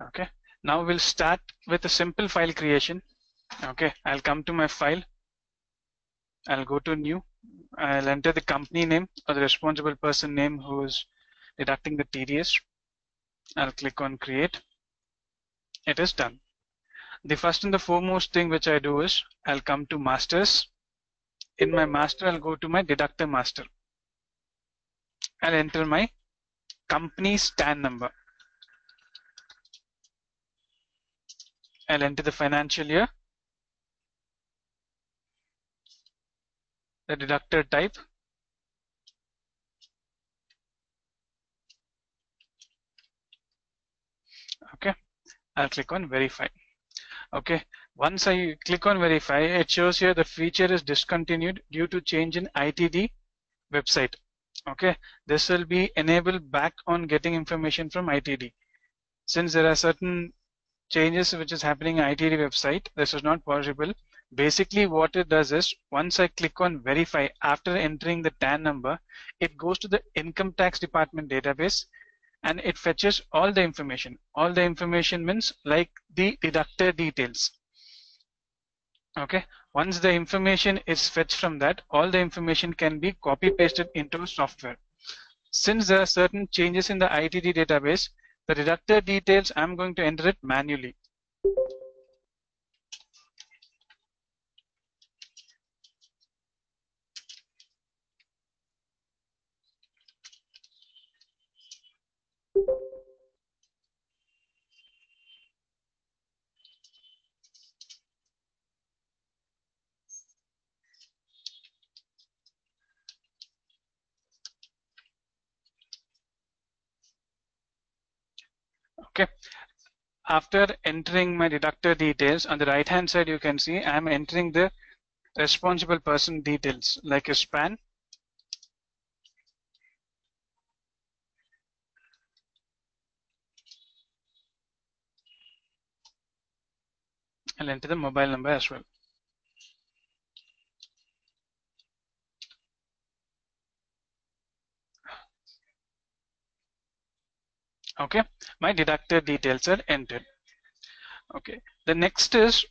Okay, now we'll start with a simple file creation. Okay, I'll come to my file. I'll go to new. I'll enter the company name or the responsible person name who is deducting the TDS. I'll click on create. It is done. The first and the foremost thing which I do is I'll come to masters. In my master, I'll go to my deductor master. I'll enter my company STAN number. I'll enter the financial year, the deductor type, okay. I'll click on verify. Okay, once I click on verify, it shows here the feature is discontinued due to change in ITD website. Okay, this will be enabled back on getting information from ITD. Since there are certain changes which is happening in ITD website, this is not possible. Basically what it does is, once I click on verify after entering the TAN number, it goes to the income tax department database and it fetches all the information. All the information means like the deductor details. Okay, once the information is fetched from that, all the information can be copy pasted into software. Since there are certain changes in the ITD database, the deductor details I'm going to enter it manually. Okay, after entering my deductor details, on the right hand side you can see I'm entering the responsible person details like a span, I'll enter the mobile number as well. Okay, my deductor details are entered. Okay, the next is,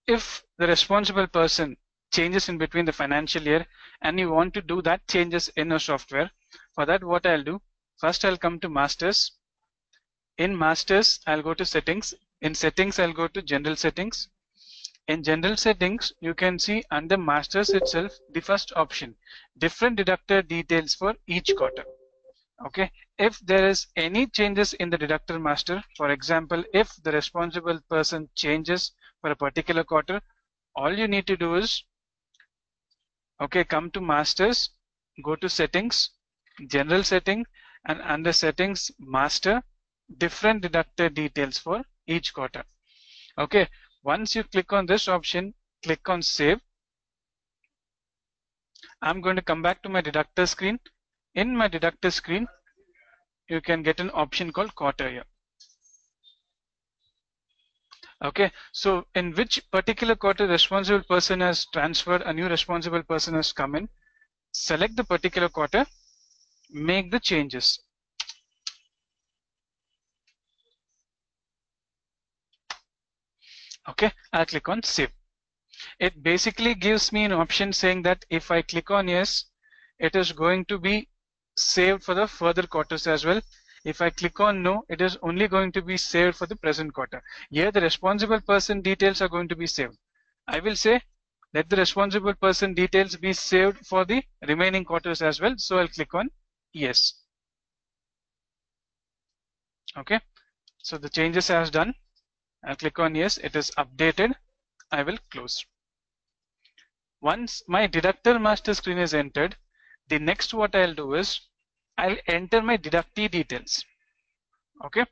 if the responsible person changes in between the financial year and you want to do that changes in a software, for that what I'll do, first I'll come to masters. In masters, I'll go to settings. In settings, I'll go to general settings. In general settings, you can see under masters itself, the first option, different deductor details for each quarter. Okay, if there is any changes in the deductor master, for example, if the responsible person changes for a particular quarter, all you need to do is, okay, come to masters, go to settings, general setting, and under settings, master, different deductor details for each quarter. Okay, once you click on this option, click on save. I'm going to come back to my deductor screen. In my deductor screen, you can get an option called quarter year. Okay, so in which particular quarter responsible person has transferred, a new responsible person has come in, select the particular quarter, make the changes. Okay, I'll click on save. It basically gives me an option saying that if I click on yes, it is going to be saved for the further quarters as well. If I click on no, it is only going to be saved for the present quarter. Here the responsible person details are going to be saved. I will say let the responsible person details be saved for the remaining quarters as well. So I'll click on yes. Okay, so the changes as done. I'll click on yes, it is updated. I will close. Once my deductor master screen is entered, the next what I'll do is I'll enter my deductee details. Okay,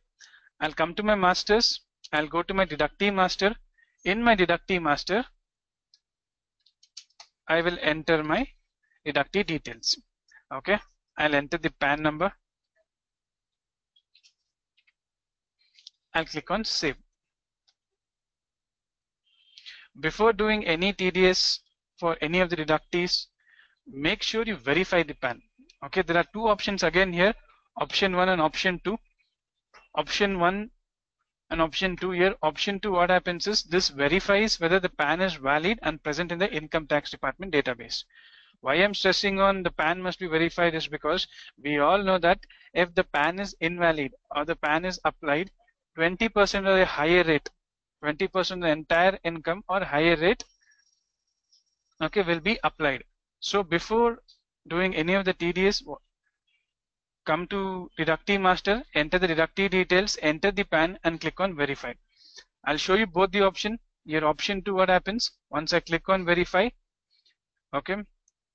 I'll come to my masters, I'll go to my deductee master. In my deductee master, I will enter my deductee details. Okay, I'll enter the PAN number. I'll click on save. Before doing any TDS for any of the deductees, make sure you verify the PAN. Okay, there are two options again here, option 1 and option 2. Option 1 And option 2 here, option 2, what happens is this verifies whether the PAN is valid and present in the income tax department database. Why I'm stressing on the PAN must be verified is because we all know that if the PAN is invalid or the PAN is applied, 20% of the higher rate, 20% of the entire income or higher rate, okay, will be applied. So before doing any of the TDS, come to deductee master, enter the deductee details, enter the PAN and click on verify. I'll show you both the option. Your option 2, what happens once I click on verify, okay,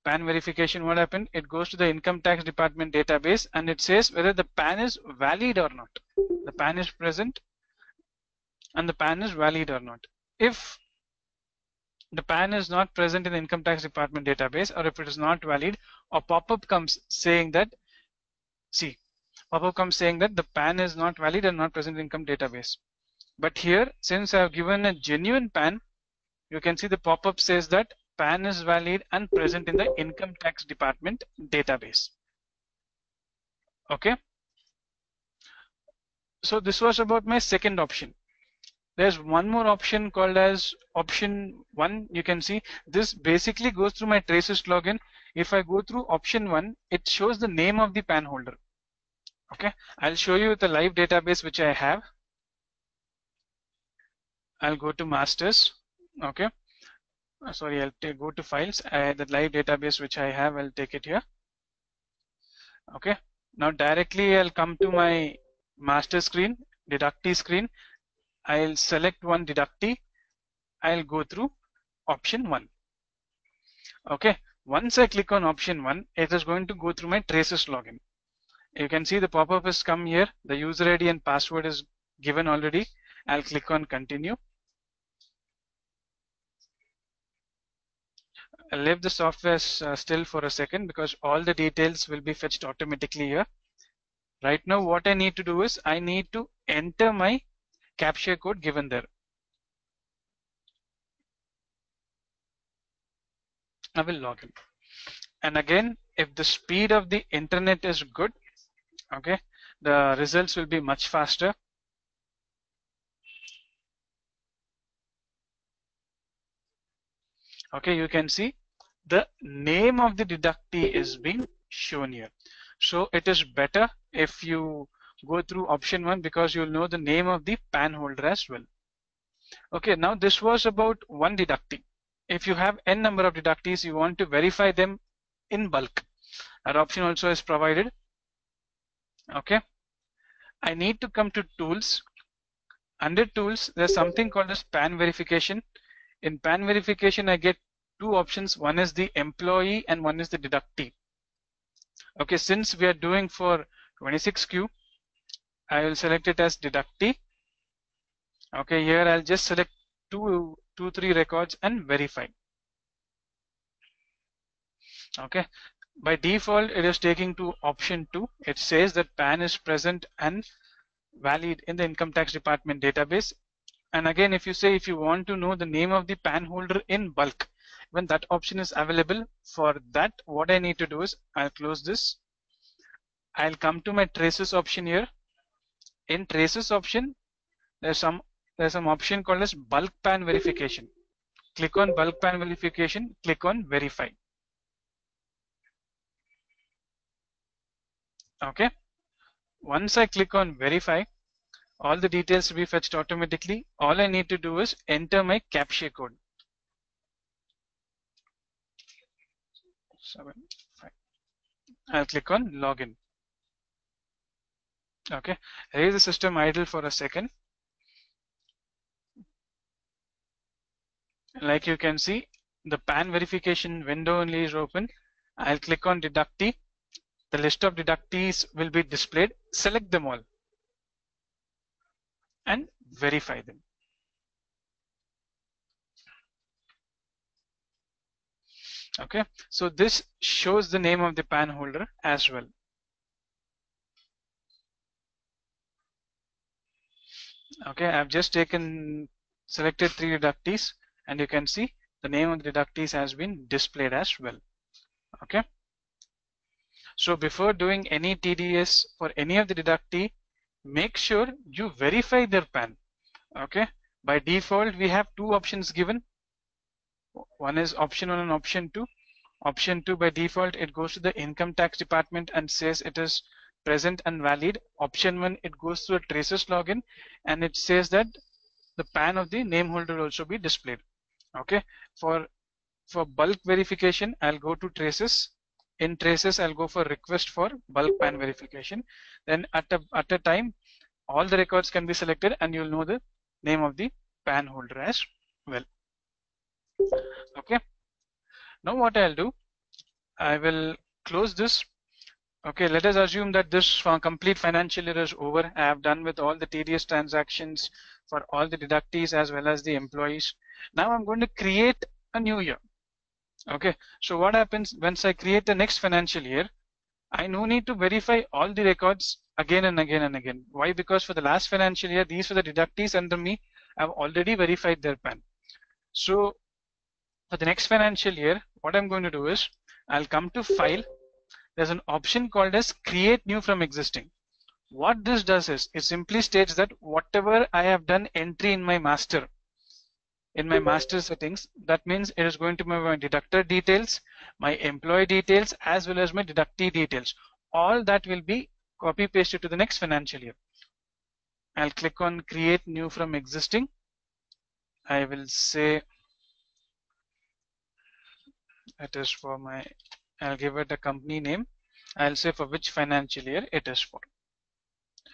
PAN verification, what happened, it goes to the income tax department database and it says whether the PAN is valid or not. The PAN is present and the PAN is valid or not. If the PAN is not present in the income tax department database, or if it is not valid, a pop-up comes saying that, pop-up comes saying that the PAN is not valid and not present in income database. But here, since I have given a genuine PAN, you can see the pop-up says that PAN is valid and present in the income tax department database. Okay. So this was about my second option. There's one more option called as option 1. You can see this basically goes through my traces login. If I go through option 1, it shows the name of the PAN holder. Okay, I'll show you the live database which I have. I'll go to masters. Okay, sorry, I'll go to files. The live database which I have, I'll take it here. Okay, now directly I'll come to my master screen, deductee screen. I'll select one deductee. I'll go through option 1. Okay, once I click on option 1, it is going to go through my traces login. You can see the pop-up has come here. The user ID and password is given already. I'll click on continue. I'll leave the software still for a second because all the details will be fetched automatically here. Right now what I need to do is I need to enter my CAPTCHA code given there. I will log in. And again, if the speed of the internet is good, okay, the results will be much faster. Okay, you can see the name of the deductee is being shown here. So it is better if you go through option 1 because you'll know the name of the PAN holder as well. Okay, now this was about one deductee. If you have n number of deductees, you want to verify them in bulk. That option also is provided. Okay, I need to come to tools. Under tools, there's something called as PAN verification. In PAN verification, I get two options. One is the employee and one is the deductee. Okay, since we are doing for 26Q, I will select it as deductee. Okay, here I'll just select 3 records and verify. Okay, by default it is taking to option 2. It says that PAN is present and valid in the income tax department database. And again, if you say if you want to know the name of the PAN holder in bulk, when that option is available, for that what I need to do is I'll close this. I'll come to my traces option here. In traces option, there's some option called as bulk PAN verification. Click on bulk PAN verification, click on verify. Okay, once I click on verify, all the details will be fetched automatically. All I need to do is enter my CAPTCHA code. 7, 5. I'll click on login. Okay, raise the system idle for a second. Like you can see, the PAN verification window only is open. I'll click on deductee. The list of deductees will be displayed. Select them all and verify them. Okay, so this shows the name of the PAN holder as well. Okay, I've just selected 3 deductees and you can see the name of the deductees has been displayed as well. Okay, so before doing any TDS for any of the deductee, make sure you verify their PAN. Okay, by default we have two options given. One is option 1 and option 2. Option 2 by default it goes to the income tax department and says it is present and valid. Option 1 it goes to a traces login and it says that the PAN of the name holder will also be displayed. Okay, for bulk verification I'll go to traces. In traces I'll go for request for bulk PAN verification. Then at a time all the records can be selected and you'll know the name of the PAN holder as well. Okay, now what I'll do, I will close this. Okay, let us assume that this complete financial year is over. I have done with all the TDS transactions for all the deductees as well as the employees. Now I'm going to create a new year. Okay, so what happens once I create the next financial year, I no need to verify all the records again and again and again. Why? Because for the last financial year, these were the deductees under me. I've already verified their PAN. So for the next financial year, what I'm going to do is I'll come to file. There's an option called as create new from existing. What this does is it simply states that whatever I have done entry in my master settings, that means it is going to be my deductor details, my employee details, as well as my deductee details. All that will be copy pasted to the next financial year. I'll click on create new from existing. I will say it is for my, I'll give it a company name. I'll say for which financial year it is for.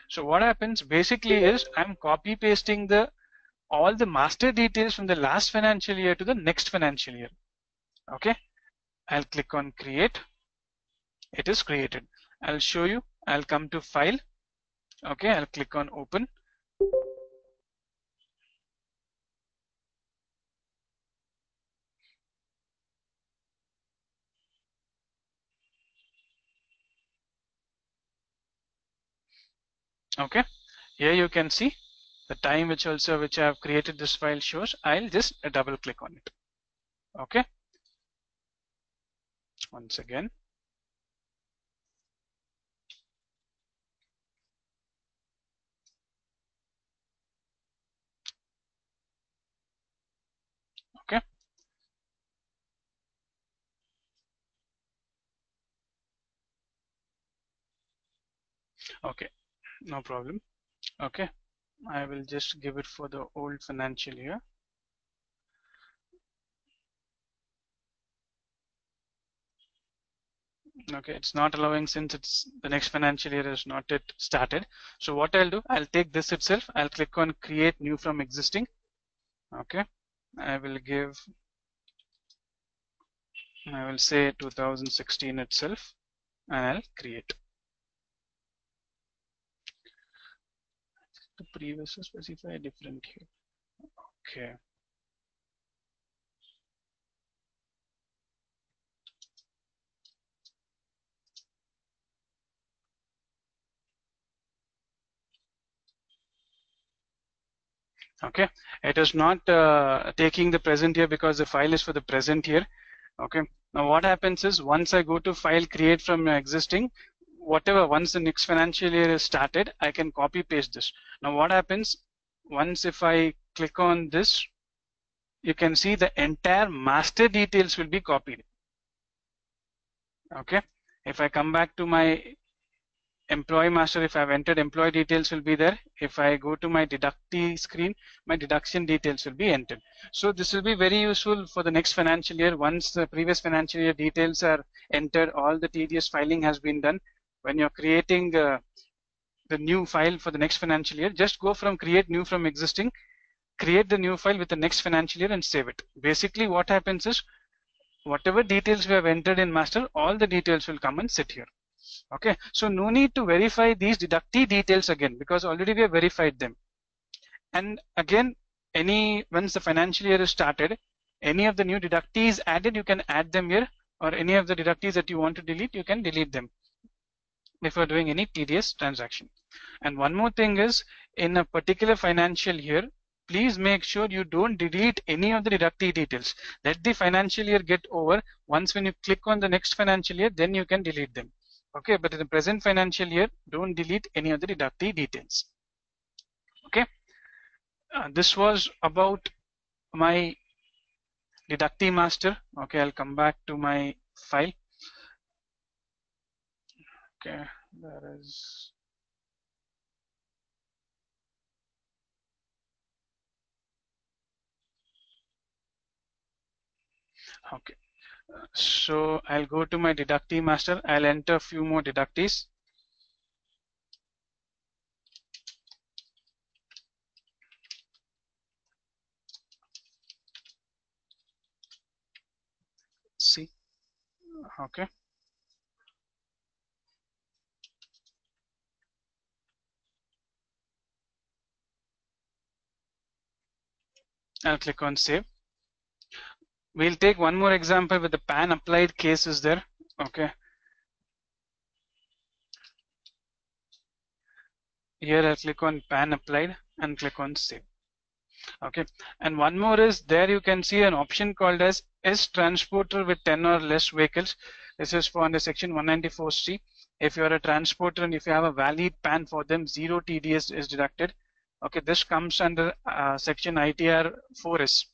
So what happens basically is I'm copy pasting all the master details from the last financial year to the next financial year. Okay, I'll click on create. It is created. I'll show you. I'll come to file. Okay, I'll click on open. Okay, here you can see the time which I have created this file shows. I'll just double click on it. Okay, once again. Okay, okay, no problem. Okay, I will just give it for the old financial year. Okay, it's not allowing since it's the next financial year is not yet started. So what I'll do, I'll take this itself. I'll click on create new from existing. Okay, I will say 2016 itself and I'll create. The previous is specify different here. Okay. Okay, it is not taking the present year because the file is for the present year. Okay, now what happens is once I go to file create from existing, whatever, once the next financial year is started, I can copy paste this. Now what happens once if I click on this, you can see the entire master details will be copied. Okay, if I come back to my employee master, if I've entered employee details will be there. If I go to my deductee screen, my deduction details will be entered. So this will be very useful for the next financial year. Once the previous financial year details are entered, all the TDS filing has been done. When you're creating the new file for the next financial year, just go from create new from existing, create the new file with the next financial year and save it. Basically what happens is whatever details we have entered in master, all the details will come and sit here. Okay, so no need to verify these deductee details again because already we have verified them. And again, once the financial year is started, any of the new deductees added, you can add them here, or any of the deductees that you want to delete, you can delete them before doing any TDS transaction. And one more thing is, in a particular financial year, please make sure you don't delete any of the deductee details. Let the financial year get over. Once when you click on the next financial year, then you can delete them. Okay, but in the present financial year, don't delete any of the deductee details. Okay, This was about my deductee master. Okay, I'll come back to my file. Okay, there is. Okay, so I'll go to my deductee master. I'll enter a few more deductees. See, okay. I'll click on save. We'll take one more example with the PAN applied case is there. Okay. Here I'll click on PAN applied and click on save. Okay, and one more is there you can see an option called as S transporter with 10 or less vehicles. This is for under section 194C. If you are a transporter and if you have a valid PAN for them, 0 TDS is deducted. Okay, this comes under section ITR 4S.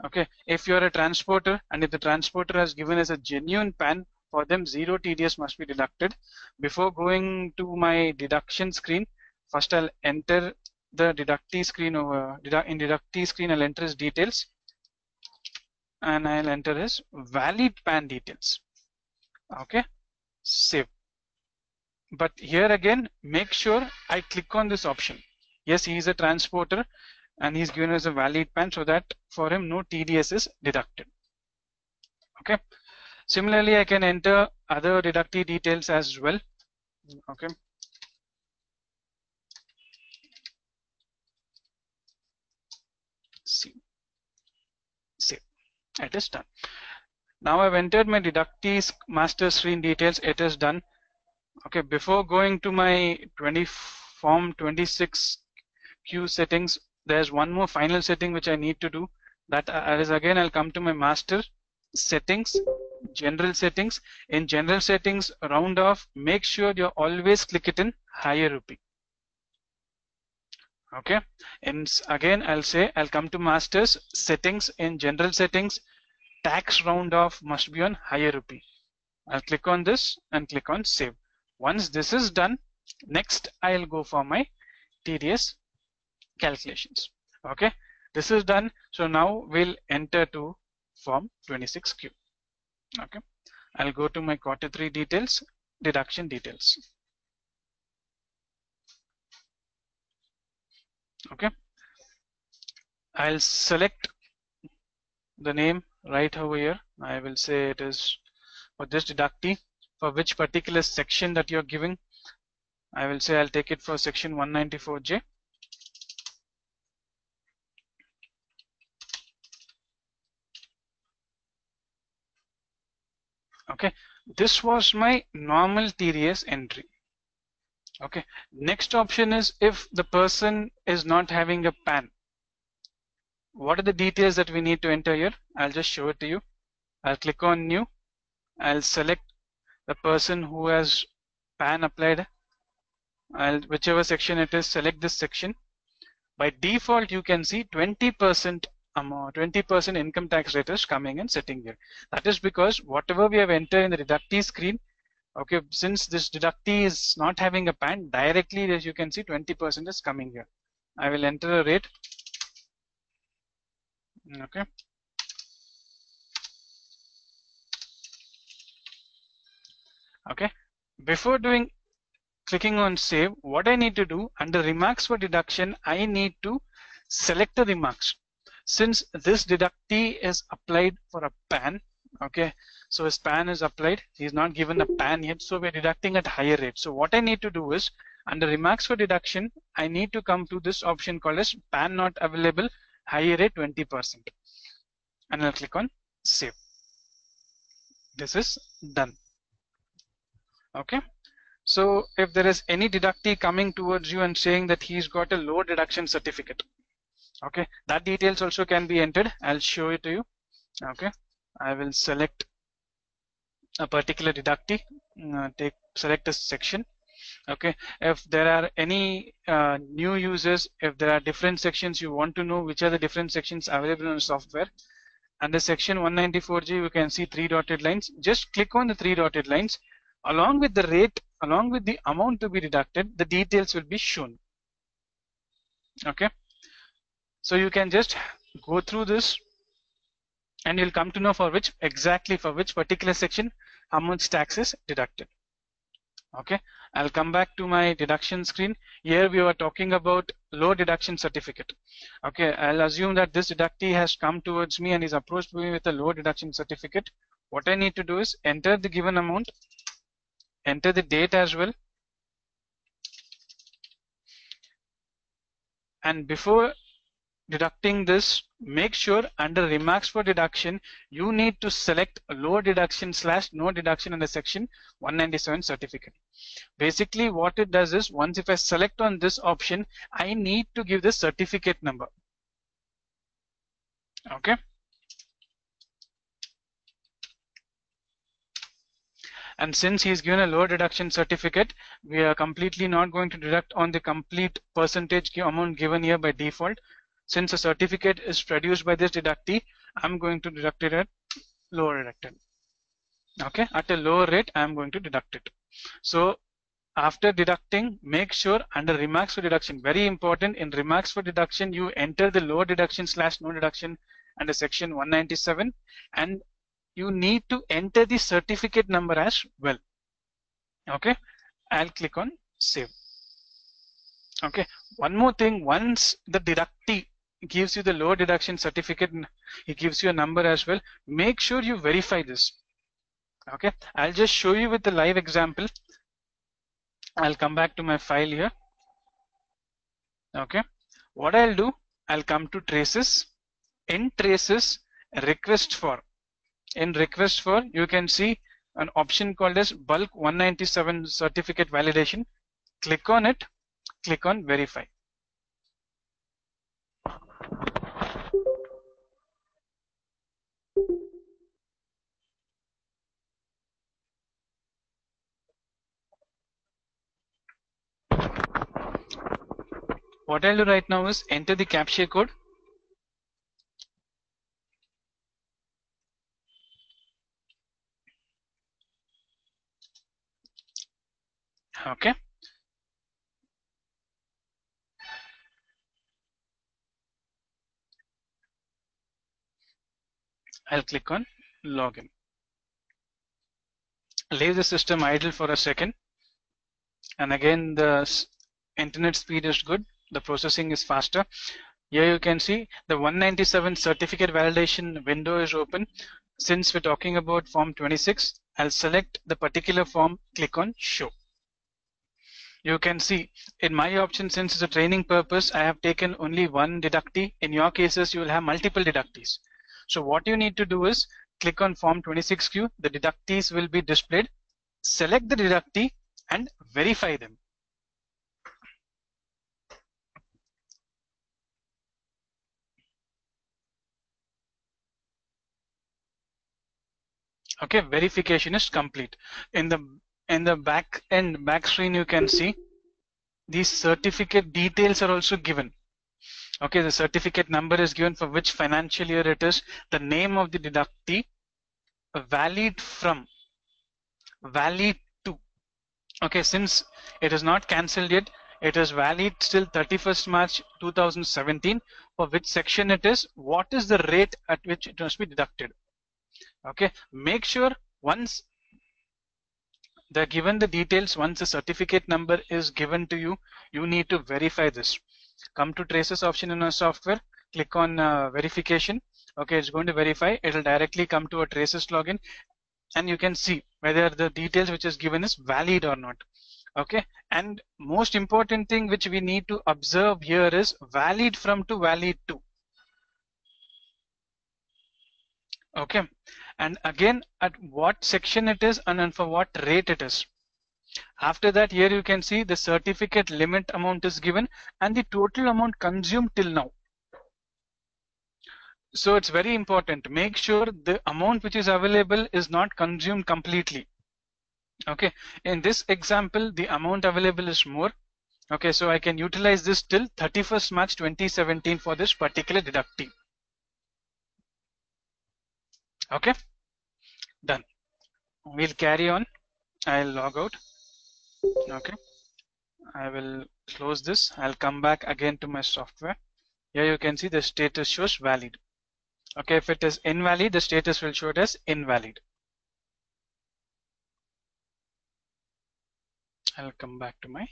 Okay, if you are a transporter and if the transporter has given us a genuine PAN, for them 0 TDS must be deducted. Before going to my deduction screen, first I'll enter the deductee screen over in deductee screen. I'll enter his details and I'll enter his valid PAN details. Okay, save. But here again, make sure I click on this option. Yes, he is a transporter and he's given us a valid PAN, so that for him no TDS is deducted. Okay, similarly I can enter other deductee details as well. Okay, see, save. It is done. Now I've entered my deductees master screen details. It is done. Okay, before going to my form 26Q settings, there's one more final setting which I need to do. That is again, I'll come to my master settings, general settings. In general settings, round off, make sure you always click it in higher rupee. Okay, and again I'll come to masters settings. In general settings, tax round off must be on higher rupee. I'll click on this and click on save. Once this is done, next I'll go for my TDS calculations. Okay, this is done. So now we'll enter to form 26Q. Okay, I'll go to my quarter 3 details, deduction details. Okay, I'll select the name right over here. I will say it is for this deductee, for which particular section that you're giving. I will say I'll take it for section 194J. Okay, this was my normal TDS entry. Okay, next option is if the person is not having a PAN. What are the details that we need to enter here? I'll just show it to you. I'll click on new. I'll select the person who has PAN applied. Whichever section it is, select this section. By default, you can see 20% amount, 20% income tax rate is coming and sitting here. That is because whatever we have entered in the deductee screen, okay, since this deductee is not having a PAN, directly as you can see 20% is coming here. I will enter a rate. Okay. Okay. Before clicking on save, what I need to do under remarks for deduction, I need to select the remarks. Since this deductee is applied for a PAN, okay, so his PAN is applied, he's not given a PAN yet, so we're deducting at higher rate. So what I need to do is under remarks for deduction, I need to come to this option called as PAN not available, higher rate 20%, and I'll click on save. This is done. Okay, so if there is any deductee coming towards you and saying that he's got a low deduction certificate, okay, that details also can be entered. I'll show it to you. Okay, I will select a particular deductee, select a section. Okay, if there are any new users, if there are different sections, you want to know which are the different sections available in the software. Under section 194G, you can see 3 dotted lines. Just click on the 3 dotted lines. Along with the rate, along with the amount to be deducted, the details will be shown. Okay, so you can just go through this and you'll come to know for which particular section how much tax is deducted. Okay, I'll come back to my deduction screen. Here we were talking about low deduction certificate. Okay, I'll assume that this deductee has come towards me and is approached me with a low deduction certificate. What I need to do is enter the given amount, enter the date as well, and before deducting this, make sure under remarks for deduction you need to select low deduction / no deduction under section 197 certificate. Basically what it does is, once if I select on this option, I need to give the certificate number. Okay, and since he's given a low deduction certificate, we are completely not going to deduct on the complete percentage amount given here by default. Since a certificate is produced by this deductee, I'm going to deduct it at lower deducted. Okay, at a lower rate I'm going to deduct it. So after deducting, make sure under remarks for deduction, very important, in remarks for deduction you enter the low deduction / no deduction under section 197, and you need to enter the certificate number as well. Okay, I'll click on save. Okay, one more thing, once the deductee gives you the low deduction certificate, he gives you a number as well, make sure you verify this. Okay, I'll just show you with the live example. I'll come back to my file here. Okay, what I'll do, I'll come to traces. In traces, request for. In request for, you can see an option called as bulk 197 certificate validation. Click on it, click on verify. What I'll do right now is enter the captcha code. Okay, I'll click on login. Leave the system idle for a second, and again the internet speed is good, the processing is faster. Here you can see the 197 certificate validation window is open. Since we're talking about form 26, I'll select the particular form, click on show. You can see in my option, since it's a training purpose, I have taken only one deductee. In your cases, you will have multiple deductees. So what you need to do is click on form 26Q, the deductees will be displayed. Select the deductee and verify them. Okay, verification is complete. In the back screen, you can see these certificate details are also given. Okay, the certificate number is given for which financial year it is, the name of the deductee, valid from, valid to. Okay, since it is not cancelled yet, it is valid till 31st March 2017. For which section it is, what is the rate at which it must be deducted. Okay, make sure once they're given the details, once the certificate number is given to you, you need to verify this. Come to traces option in our software, click on verification. Okay, it's going to verify. It will directly come to a traces login, and you can see whether the details which is given is valid or not. Okay, and most important thing which we need to observe here is valid from to valid to. Okay, and again at what section it is and for what rate it is. After that, here you can see the certificate limit amount is given and the total amount consumed till now. So it's very important, make sure the amount which is available is not consumed completely. Okay, in this example, the amount available is more. Okay, so I can utilize this till 31st March 2017 for this particular deductee. Okay, done. We'll carry on. I'll log out. Okay, I will close this. I'll come back again to my software. Here you can see the status shows valid. Okay, if it is invalid, the status will show it as invalid. I'll come back to my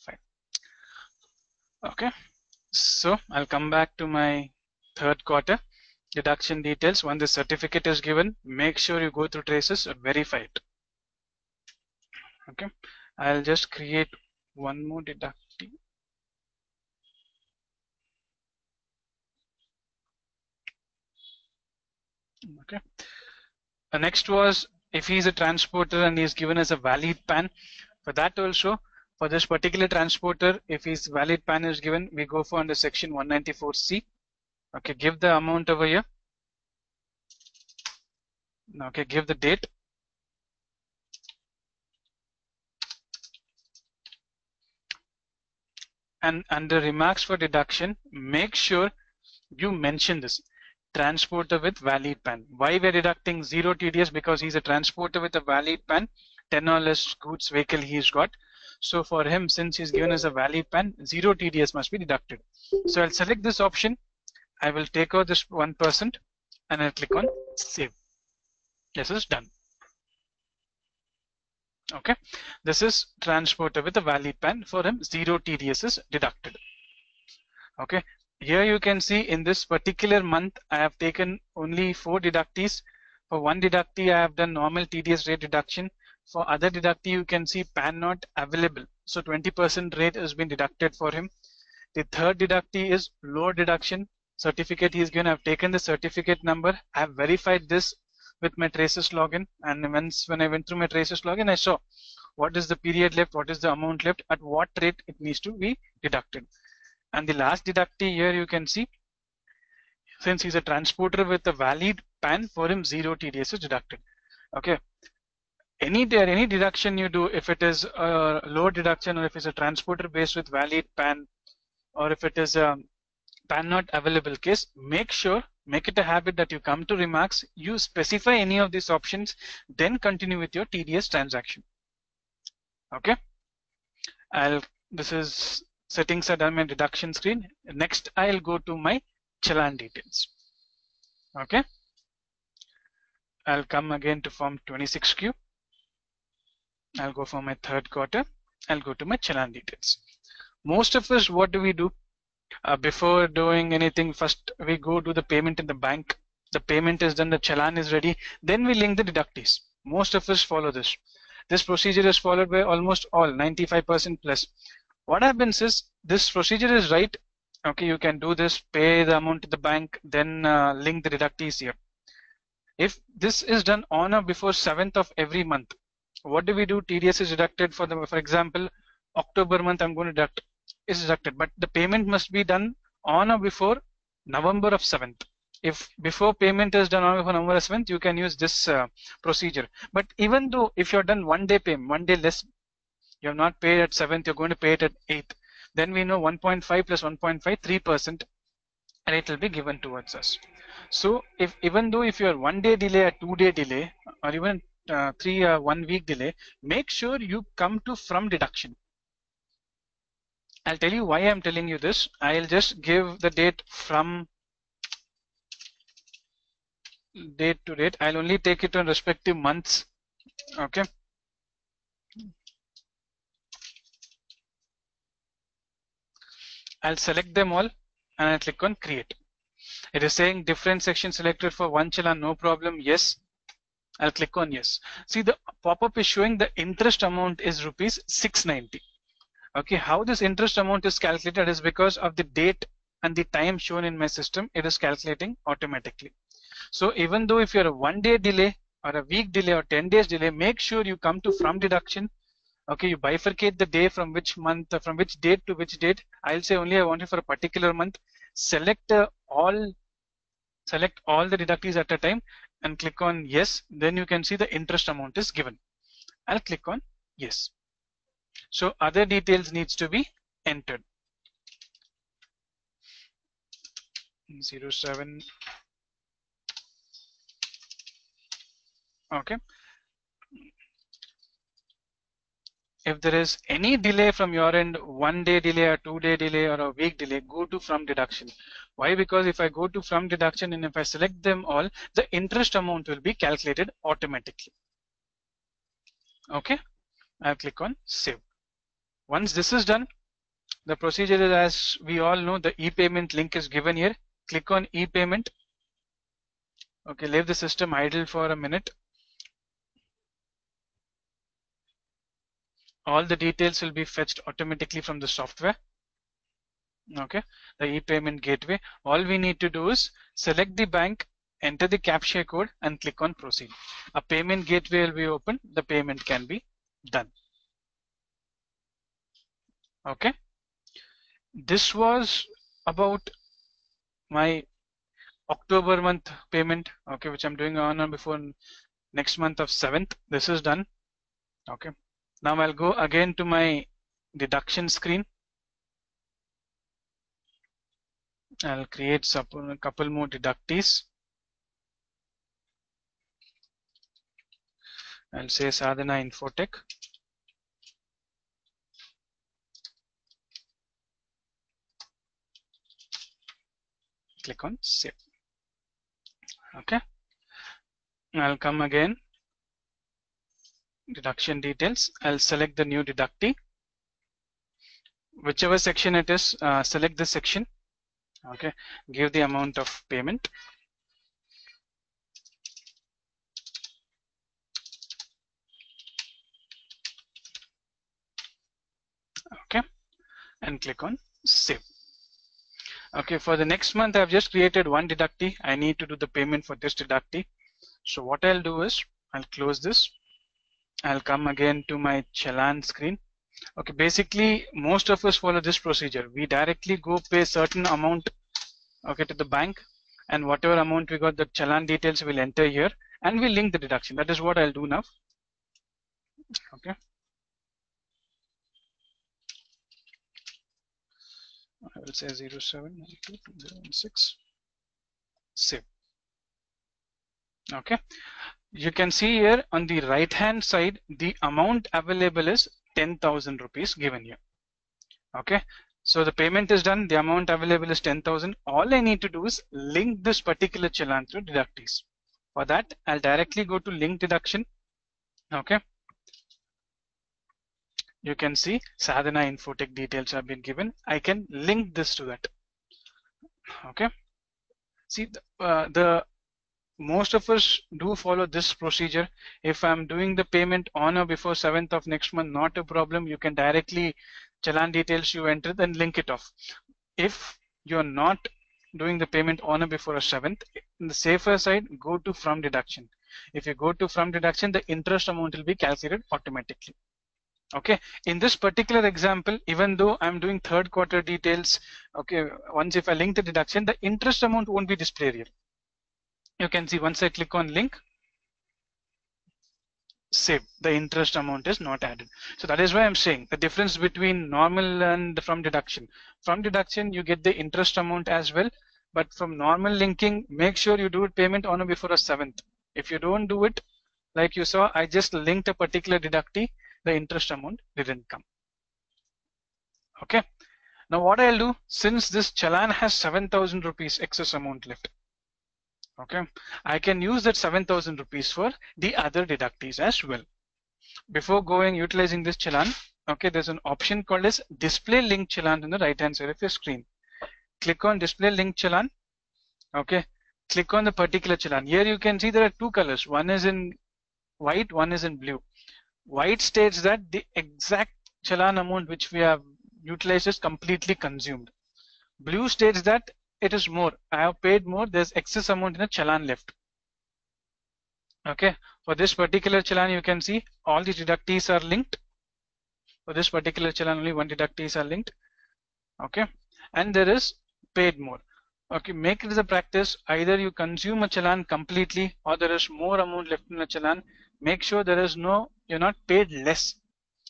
file. Okay, so I'll come back to my third quarter deduction details. When the certificate is given, make sure you go through traces and verify it. Okay, I'll just create one more deductee. Okay, the next was if he's a transporter and he's given as a valid PAN. For that also, for this particular transporter, if his valid PAN is given, we go for under section 194C. Okay, give the amount over here. Okay, give the date. And under remarks for deduction, make sure you mention this transporter with valid PAN. Why we're deducting 0 TDS? Because he's a transporter with a valid PAN, 10 or less goods vehicle he's got. So for him, since he's given us a valid PAN, 0 TDS must be deducted. So I'll select this option. I will take out this 1% and I'll click on save. This is done. Okay, this is transporter with a valid PAN. For him, 0 TDS is deducted. Okay, here you can see in this particular month I have taken only 4 deductees. For one deductee I have done normal TDS rate deduction. For other deductee you can see PAN not available, so 20% rate has been deducted for him. The third deductee is lower deduction. Certificate he is given. I've taken the certificate number. I have verified this with my traces login, and when I went through my traces login, I saw what is the period left, what is the amount left, at what rate it needs to be deducted. And the last deductee here you can see, since he's a transporter with a valid PAN, for him 0 TDS is deducted. Okay, any deduction you do, if it is a low deduction or if it's a transporter based with valid PAN, or if it is a PAN not available case, make it a habit that you come to remarks, you specify any of these options, then continue with your TDS transaction. Okay, this is settings are done my deduction screen. Next I'll go to my challan details. Okay, I'll come again to form 26Q. I'll go for my third quarter. I'll go to my challan details. Most of us, what do we do? Before doing anything, first we go to the payment in the bank. The payment is done, the challan is ready. Then we link the deductees. Most of us follow this. This procedure is followed by almost all, 95% plus. What happens is, this procedure is right. Okay, you can do this, pay the amount to the bank, then link the deductees here. If this is done on or before 7th of every month, what do we do? TDS is deducted for example, October month I'm going to deduct is deducted, but the payment must be done on or before November of 7th. If before payment is done on or before November 7th, you can use this procedure. But even though if you're done one day payment, one day less, you have not paid at 7th, you're going to pay it at 8th, then we know 1.5 plus 1.5, 3%, and it will be given towards us. So even though if you're 1 day delay, a 2 day delay, or even 1 week delay, make sure you come to from deduction. I'll tell you why I'm telling you this. I'll just give the date from date to date. I'll only take it on respective months. Okay. I'll select them all and I'll click on create. It is saying different section selected for one challan, no problem. Yes. I'll click on yes. See, the pop-up is showing the interest amount is rupees 690. Okay, how this interest amount is calculated is because of the date and the time shown in my system, it is calculating automatically. So even though if you're a 1 day delay or a week delay or 10 days delay, make sure you come to from deduction. Okay, you bifurcate the day from which month, from which date to which date. I'll say only I want it for a particular month. Select all the deductees at a time and click on yes. Then you can see the interest amount is given. I'll click on yes. So other details needs to be entered. 07. Okay. If there is any delay from your end, 1 day delay or 2 day delay or a week delay, go to from deduction. Why? Because if I go to from deduction and if I select them all, the interest amount will be calculated automatically. Okay. I'll click on save. Once this is done, the procedure is, as we all know, the e-payment link is given here. Click on e-payment. Okay, leave the system idle for a minute. All the details will be fetched automatically from the software. Okay, the e-payment gateway. All we need to do is select the bank, enter the captcha code and click on proceed. A payment gateway will be open. The payment can be done. Okay, this was about my October month payment, okay, which I'm doing on or before next month of 7th. This is done. Okay, now I'll go again to my deduction screen. I'll create a couple more deductees. I'll say Sadhana Infotech. Click on save. Okay, I'll come again, deduction details. I'll select the new deductee, whichever section it is, select the section. Okay, give the amount of payment. Okay, and click on save. Okay, for the next month I've just created one deductee. I need to do the payment for this deductee. So what I'll do is I'll close this. I'll come again to my challan screen. Okay, basically most of us follow this procedure. We directly go pay certain amount, okay, to the bank, and whatever amount we got, the challan details will enter here and we'll link the deduction. That is what I'll do now. Okay, I will say 07922016 save. Okay, you can see here on the right hand side the amount available is 10,000 rupees given here. Okay, so the payment is done, the amount available is 10,000. All I need to do is link this particular challan to deductees. For that I'll directly go to link deduction. Okay, you can see Sadhana Infotech details have been given. I can link this to that. Okay, see the most of us do follow this procedure. If I'm doing the payment on or before 7th of next month, not a problem. You can directly challan details you enter, then link it off. If you're not doing the payment on or before a 7th, in the safer side, go to from deduction. If you go to from deduction, the interest amount will be calculated automatically. Okay, in this particular example, even though I'm doing third quarter details, okay, once if I link the deduction, the interest amount won't be displayed here. You can see once I click on link, save, the interest amount is not added. So that is why I'm saying the difference between normal and from deduction. From deduction, you get the interest amount as well, but from normal linking, make sure you do it payment on or before a 7th. If you don't do it, like you saw, I just linked a particular deductee, the interest amount didn't come. Okay, now what I'll do, since this challan has 7,000 rupees excess amount left, okay, I can use that 7,000 rupees for the other deductees as well. Before going utilizing this challan, okay, there's an option called as display link challan on the right hand side of your screen. Click on display link challan. Okay, click on the particular challan. Here you can see there are two colors. One is in white, one is in blue. White states that the exact challan amount which we have utilized is completely consumed. Blue states that it is more. I have paid more. There's excess amount in the challan left. Okay, for this particular challan, you can see all the deductees are linked. For this particular challan, only one deductees are linked. Okay, and there is paid more. Okay, make it as a practice. Either you consume a challan completely or there is more amount left in a challan. Make sure there is no You're not paid less.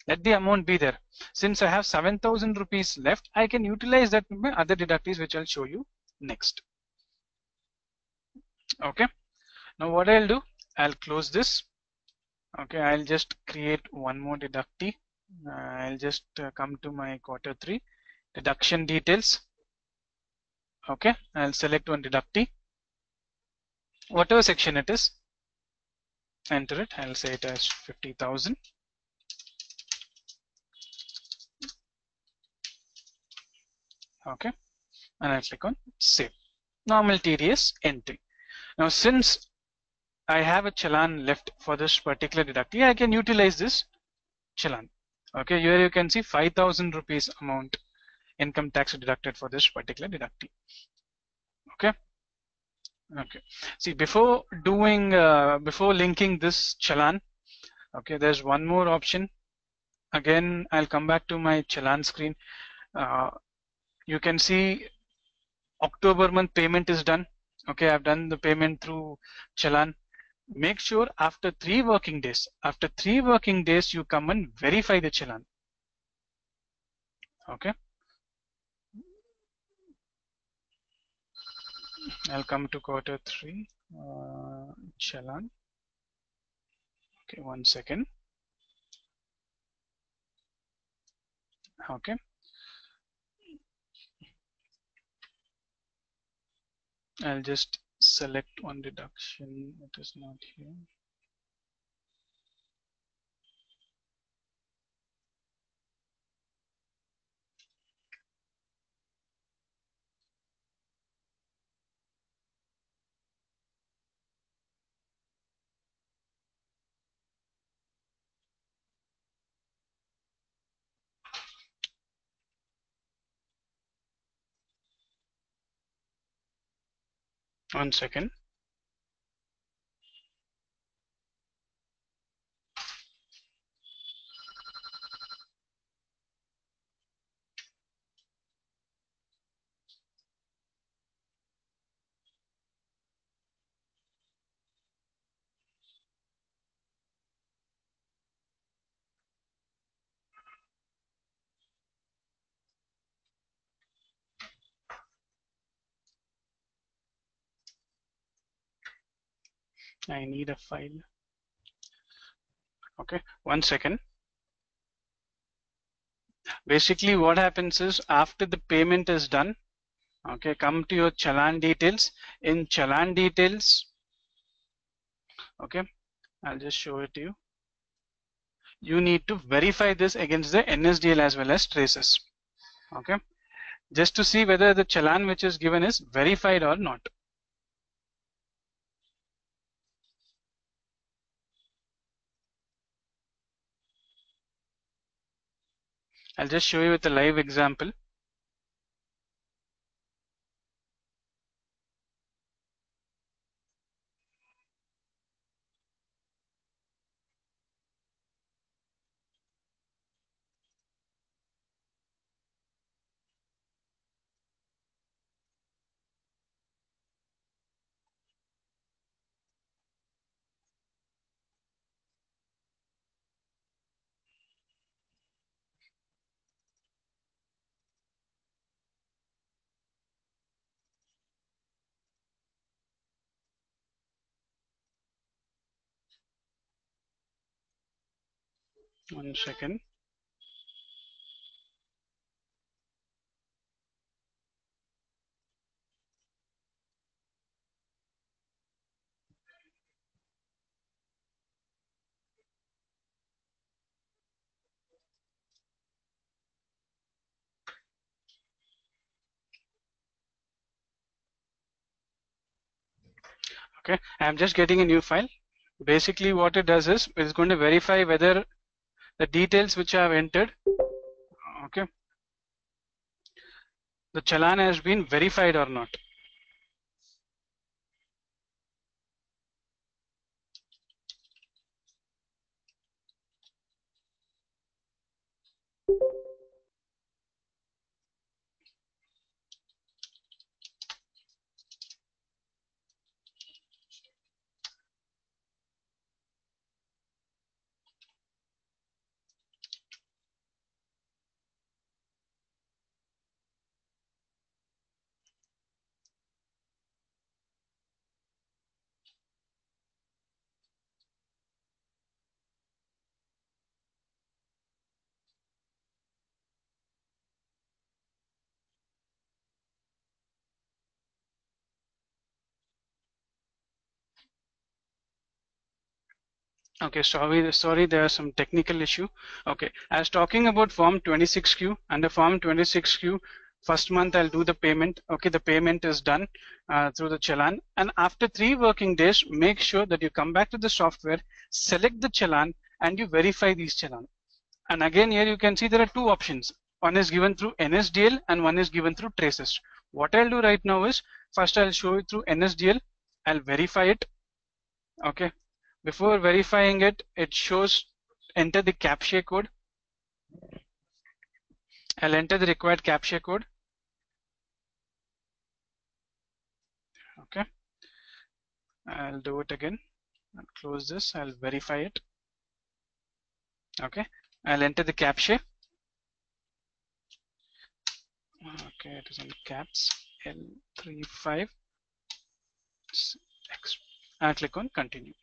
Let the amount be there. Since I have 7,000 rupees left, I can utilize that with my other deductees, which I'll show you next. Okay. Now what I'll do, I'll close this. Okay, I'll just create one more deductee. I'll just come to my quarter 3 deduction details. Okay, I'll select one deductee, whatever section it is, enter it. I'll say it as 50,000. Okay, and I'll click on save. Normal TDS entry. Now since I have a challan left for this particular deductee, I can utilize this challan. Okay, here you can see 5,000 rupees amount income tax deducted for this particular deductee. Okay. Okay. See, before doing, before linking this challan, okay, there's one more option. Again, I'll come back to my challan screen. You can see October month payment is done. Okay, I've done the payment through challan. Make sure after 3 working days, you come and verify the challan. Okay. I'll come to quarter 3 challan. Okay, 1 second. Okay. I'll just select one deduction. It is not here. One second. I need a file. Okay, 1 second. Basically what happens is after the payment is done, okay, come to your challan details. In challan details, okay, I'll just show it to you. You need to verify this against the NSDL as well as traces. Okay, just to see whether the challan which is given is verified or not. I'll just show you with a live example. One second. Okay, I'm just getting a new file. Basically what it does is it's going to verify whether the details which I have entered, okay, the challan has been verified or not. Okay, sorry, there is some technical issue. Okay, I was talking about Form 26Q. Under Form 26Q, first month I'll do the payment. Okay, the payment is done through the challan, and after 3 working days, make sure that you come back to the software, select the challan, and you verify these challan. And again, here you can see there are 2 options. One is given through NSDL and one is given through traces. What I'll do right now is, first I'll show you through NSDL. I'll verify it. Okay. Before verifying it, it shows enter the CAPTCHA code. I'll enter the required CAPTCHA code. Okay. I'll do it again. I'll close this. I'll verify it. Okay. I'll enter the CAPTCHA. Okay, it is in caps L35. I'll click on continue.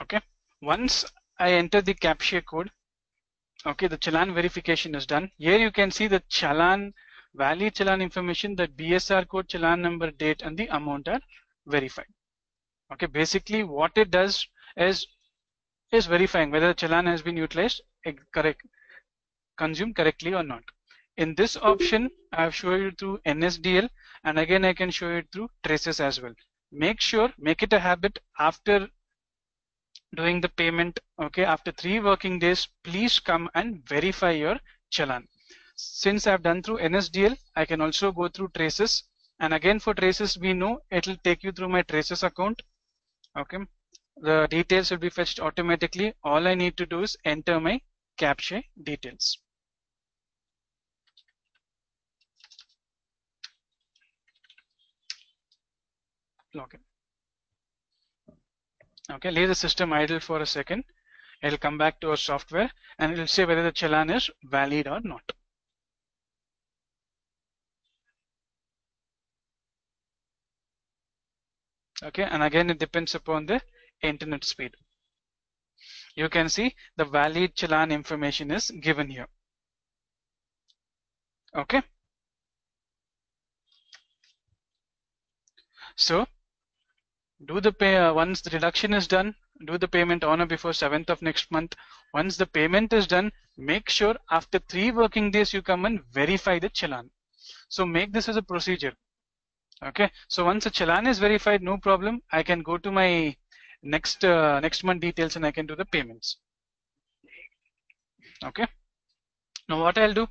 Okay, once I enter the CAPTCHA code, okay, the challan verification is done. Here you can see the challan, valid challan information, the BSR code, challan number, date, and the amount are verified. Okay, basically what it does is verifying whether the challan has been utilized, consumed correctly or not. In this option, I have shown you through NSDL, and again I can show you through traces as well. Make it a habit after doing the payment, okay, after 3 working days, please come and verify your challan. Since I've done through NSDL, I can also go through traces, and again for traces, we know it will take you through my traces account. Okay, the details will be fetched automatically. All I need to do is enter my CAPTCHA details. Login. Okay, leave the system idle for a second. It'll come back to our software and it'll say whether the challan is valid or not. Okay, and again it depends upon the internet speed. You can see the valid challan information is given here. Okay, so do the pay once the deduction is done, do the payment on or before 7th of next month. Once the payment is done, make sure after 3 working days you come and verify the challan. So make this as a procedure. Okay, so once the challan is verified, no problem, I can go to my next month details and I can do the payments. Okay, now what I'll do,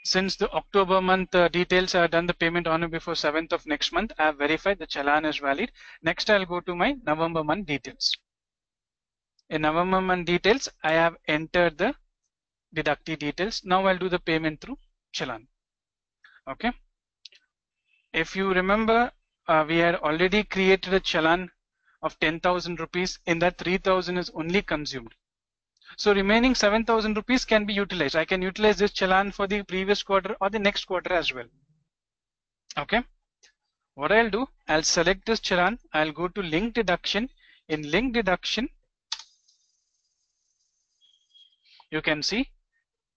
since the October month details are done, the payment on or before 7th of next month, I have verified the challan is valid. Next I'll go to my November month details. In November month details, I have entered the deductee details. Now I'll do the payment through challan. Okay, if you remember, we had already created a challan of 10,000 rupees. In that 3,000 is only consumed. So remaining 7,000 rupees can be utilized. I can utilize this challan for the previous quarter or the next quarter as well. Okay, what I'll do, I'll select this challan. I'll go to link deduction. In link deduction, you can see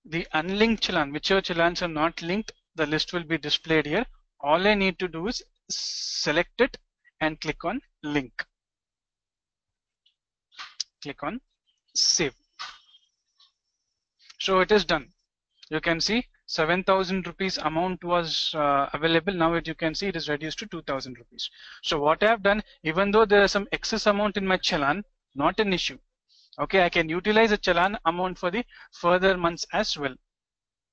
the unlinked challan, whichever challans are not linked, the list will be displayed here. All I need to do is select it and click on link. Click on save. So it is done. You can see 7,000 rupees amount was available. Now you can see it is reduced to 2,000 rupees. So what I have done, even though there is some excess amount in my challan, not an issue. Okay, I can utilize a challan amount for the further months as well.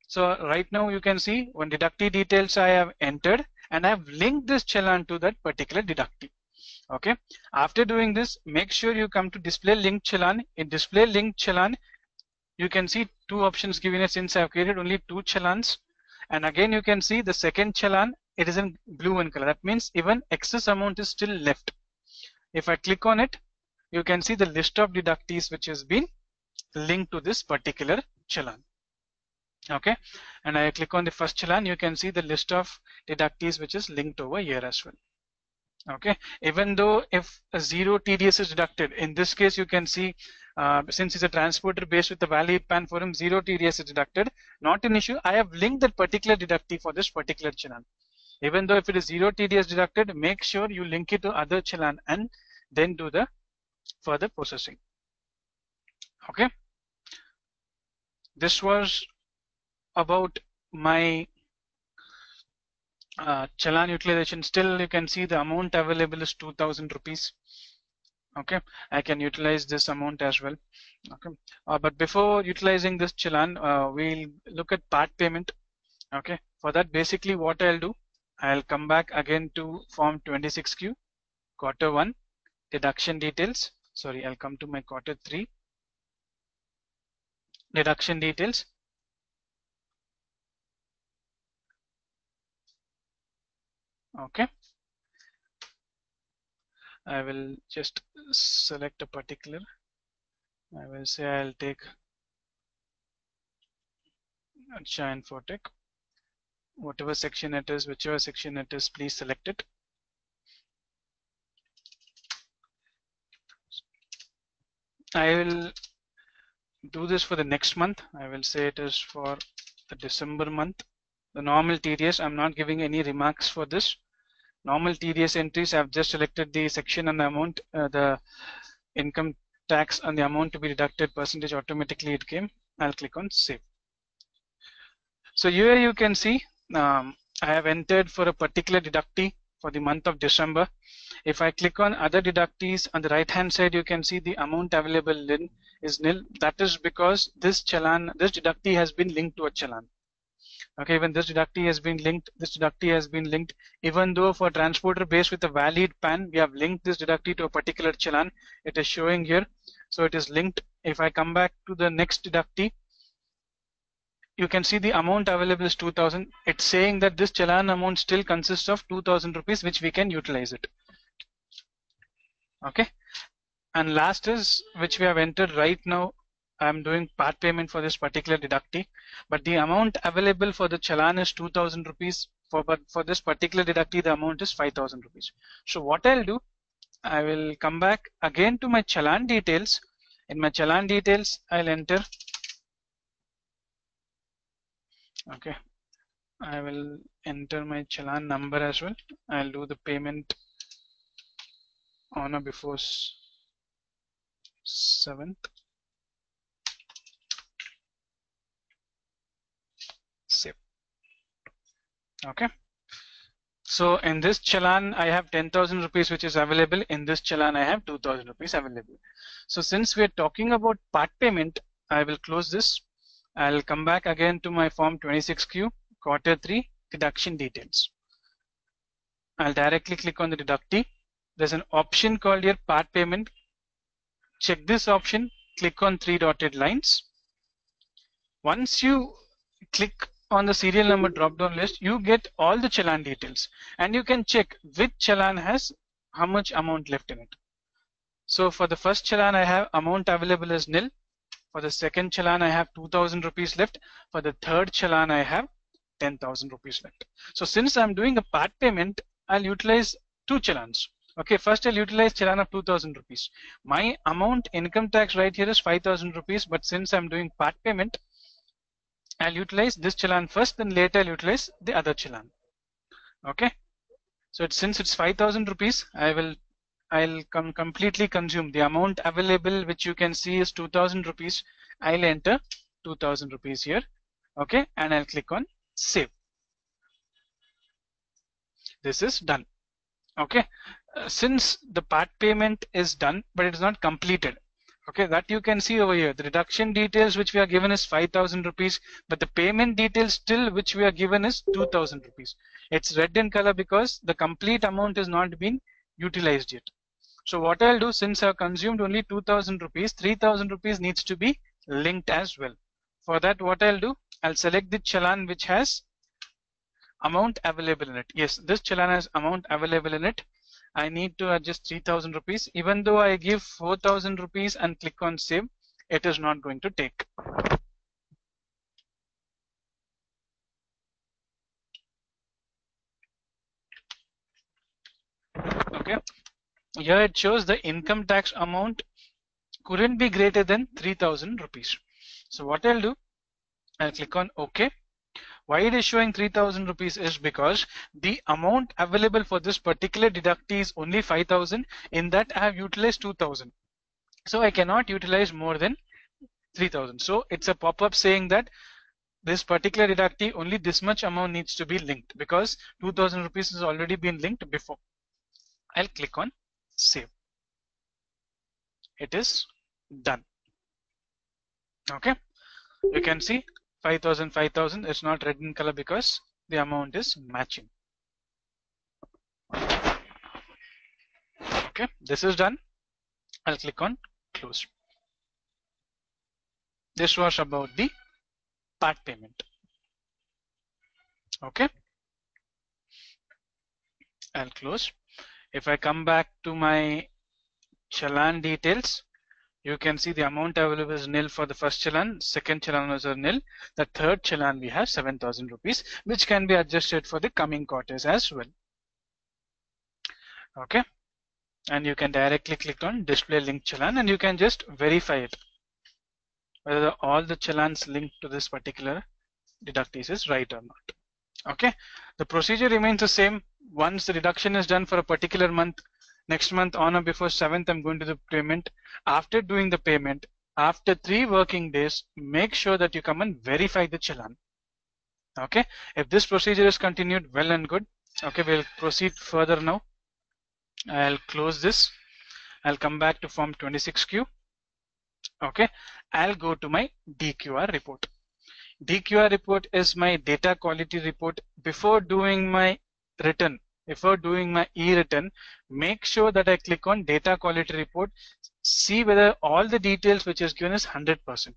So right now you can see one deductee details I have entered and I have linked this challan to that particular deductee. Okay, after doing this, make sure you come to display linked challan. In display linked challan, you can see 2 options given here. Since I have created only 2 challans, and again you can see the second challan, it is in blue in color. That means even excess amount is still left. If I click on it, you can see the list of deductees which has been linked to this particular challan. Okay, and I click on the first challan, you can see the list of deductees which is linked over here as well. Okay, even though if a 0 TDS is deducted, in this case you can see since it's a transporter based with the valid PAN for him, 0 TDS is deducted, not an issue. I have linked that particular deductee for this particular challan. Even though if it is 0 TDS deducted, make sure you link it to other challan and then do the further processing. Okay. This was about my challan utilization. Still you can see the amount available is 2000 rupees. Okay, I can utilize this amount as well. Okay, but before utilizing this challan, we'll look at part payment. Okay, for that basically what I'll do, I'll come back again to form 26Q, quarter 1, deduction details. Sorry, I'll come to my quarter 3, deduction details. Okay, I will just select a particular. I will say I'll take Shine for Tech. Whatever section it is, whichever section it is, please select it. I will do this for the next month. I will say it is for the December month. The normal TDS, I'm not giving any remarks for this. Normal TDS entries, I've just selected the section and the amount, the income tax and the amount to be deducted percentage, automatically it came. I'll click on save. So here you can see I have entered for a particular deductee for the month of December. If I click on other deductees on the right hand side, you can see the amount available is nil. That is because this challan, this deductee has been linked to a challan. Okay, when this deductee has been linked, even though for transporter based with a valid PAN, we have linked this deductee to a particular challan. It is showing here. So it is linked. If I come back to the next deductee, you can see the amount available is 2000. It's saying that this challan amount still consists of 2000 rupees, which we can utilize it. Okay. And last is, which we have entered right now, I'm doing part payment for this particular deductee, but the amount available for the challan is 2000 rupees. But for this particular deductee, the amount is 5000 rupees. So what I'll do, I will come back again to my challan details. In my challan details, I'll enter. Okay, I will enter my challan number as well. I'll do the payment on or before 7th. Save. Okay. So in this challan, I have 10,000 rupees which is available. In this challan, I have 2,000 rupees available. So since we're talking about part payment, I will close this. I'll come back again to my form 26Q, quarter 3, deduction details. I'll directly click on the deductee. There's an option called here part payment. Check this option, click on 3 dotted lines. Once you click on the serial number drop down list, you get all the challan details and you can check which challan has how much amount left in it. So for the first challan, I have amount available is nil. For the second challan, I have 2000 rupees left. For the third challan, I have 10,000 rupees left. So since I'm doing a part payment, I'll utilize 2 challans. Okay, first I'll utilize challan of 2000 rupees. My amount income tax right here is 5000 rupees, but since I'm doing part payment, I'll utilize this challan first, then later I'll utilize the other challan. Okay, so since it's 5000 rupees, I'll completely consume the amount available, which you can see is 2000 rupees. I'll enter 2000 rupees here. Okay, and I'll click on save. This is done. Okay, since the part payment is done, but it is not completed. Okay, that you can see over here. The reduction details which we are given is 5000 rupees, but the payment details still which we are given is 2000 rupees. It's red in color because the complete amount is not been utilized yet. So what I'll do, since I've consumed only 2000 rupees, 3000 rupees needs to be linked as well. For that, what I'll do, I'll select the challan which has amount available in it. Yes, this challan has amount available in it. I need to adjust 3000 rupees. Even though I give 4000 rupees and click on save, it is not going to take. Okay, here it shows the income tax amount couldn't be greater than 3000 rupees. So what I'll do, I'll click on OK. Why it is showing 3,000 rupees is because the amount available for this particular deductee is only 5,000. In that I have utilized 2,000. So I cannot utilize more than 3,000. So it's a pop-up saying that this particular deductee, only this much amount needs to be linked because 2,000 rupees has already been linked before. I'll click on save. It is done. Okay, you can see 5,000, 5,000. It's not red in color because the amount is matching. Okay, this is done. I'll click on close. This was about the part payment. Okay, I'll close. If I come back to my challan details, you can see the amount available is nil for the first challan, second challan was a nil, the third challan we have 7,000 rupees, which can be adjusted for the coming quarters as well. Okay, and you can directly click on display link challan and you can just verify it whether all the challans linked to this particular deductees is right or not. Okay, the procedure remains the same. Once the deduction is done for a particular month, next month on or before 7th, I'm going to do the payment. After doing the payment, after 3 working days, make sure that you come and verify the challan. Okay, if this procedure is continued, well and good. Okay, we'll proceed further now. I'll close this. I'll come back to form 26Q. Okay, I'll go to my DQR report. DQR report is my data quality report. Before doing my return, before doing my e-return, make sure that I click on data quality report, see whether all the details which is given is 100%.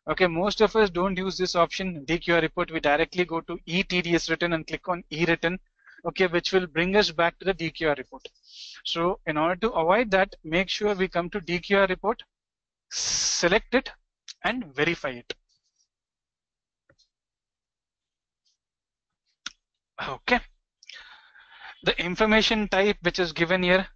Okay, most of us don't use this option, DQR report. We directly go to eTDS return and click on e-return, okay, which will bring us back to the DQR report. So in order to avoid that, make sure we come to DQR report, select it and verify it. Okay, the information type which is given here,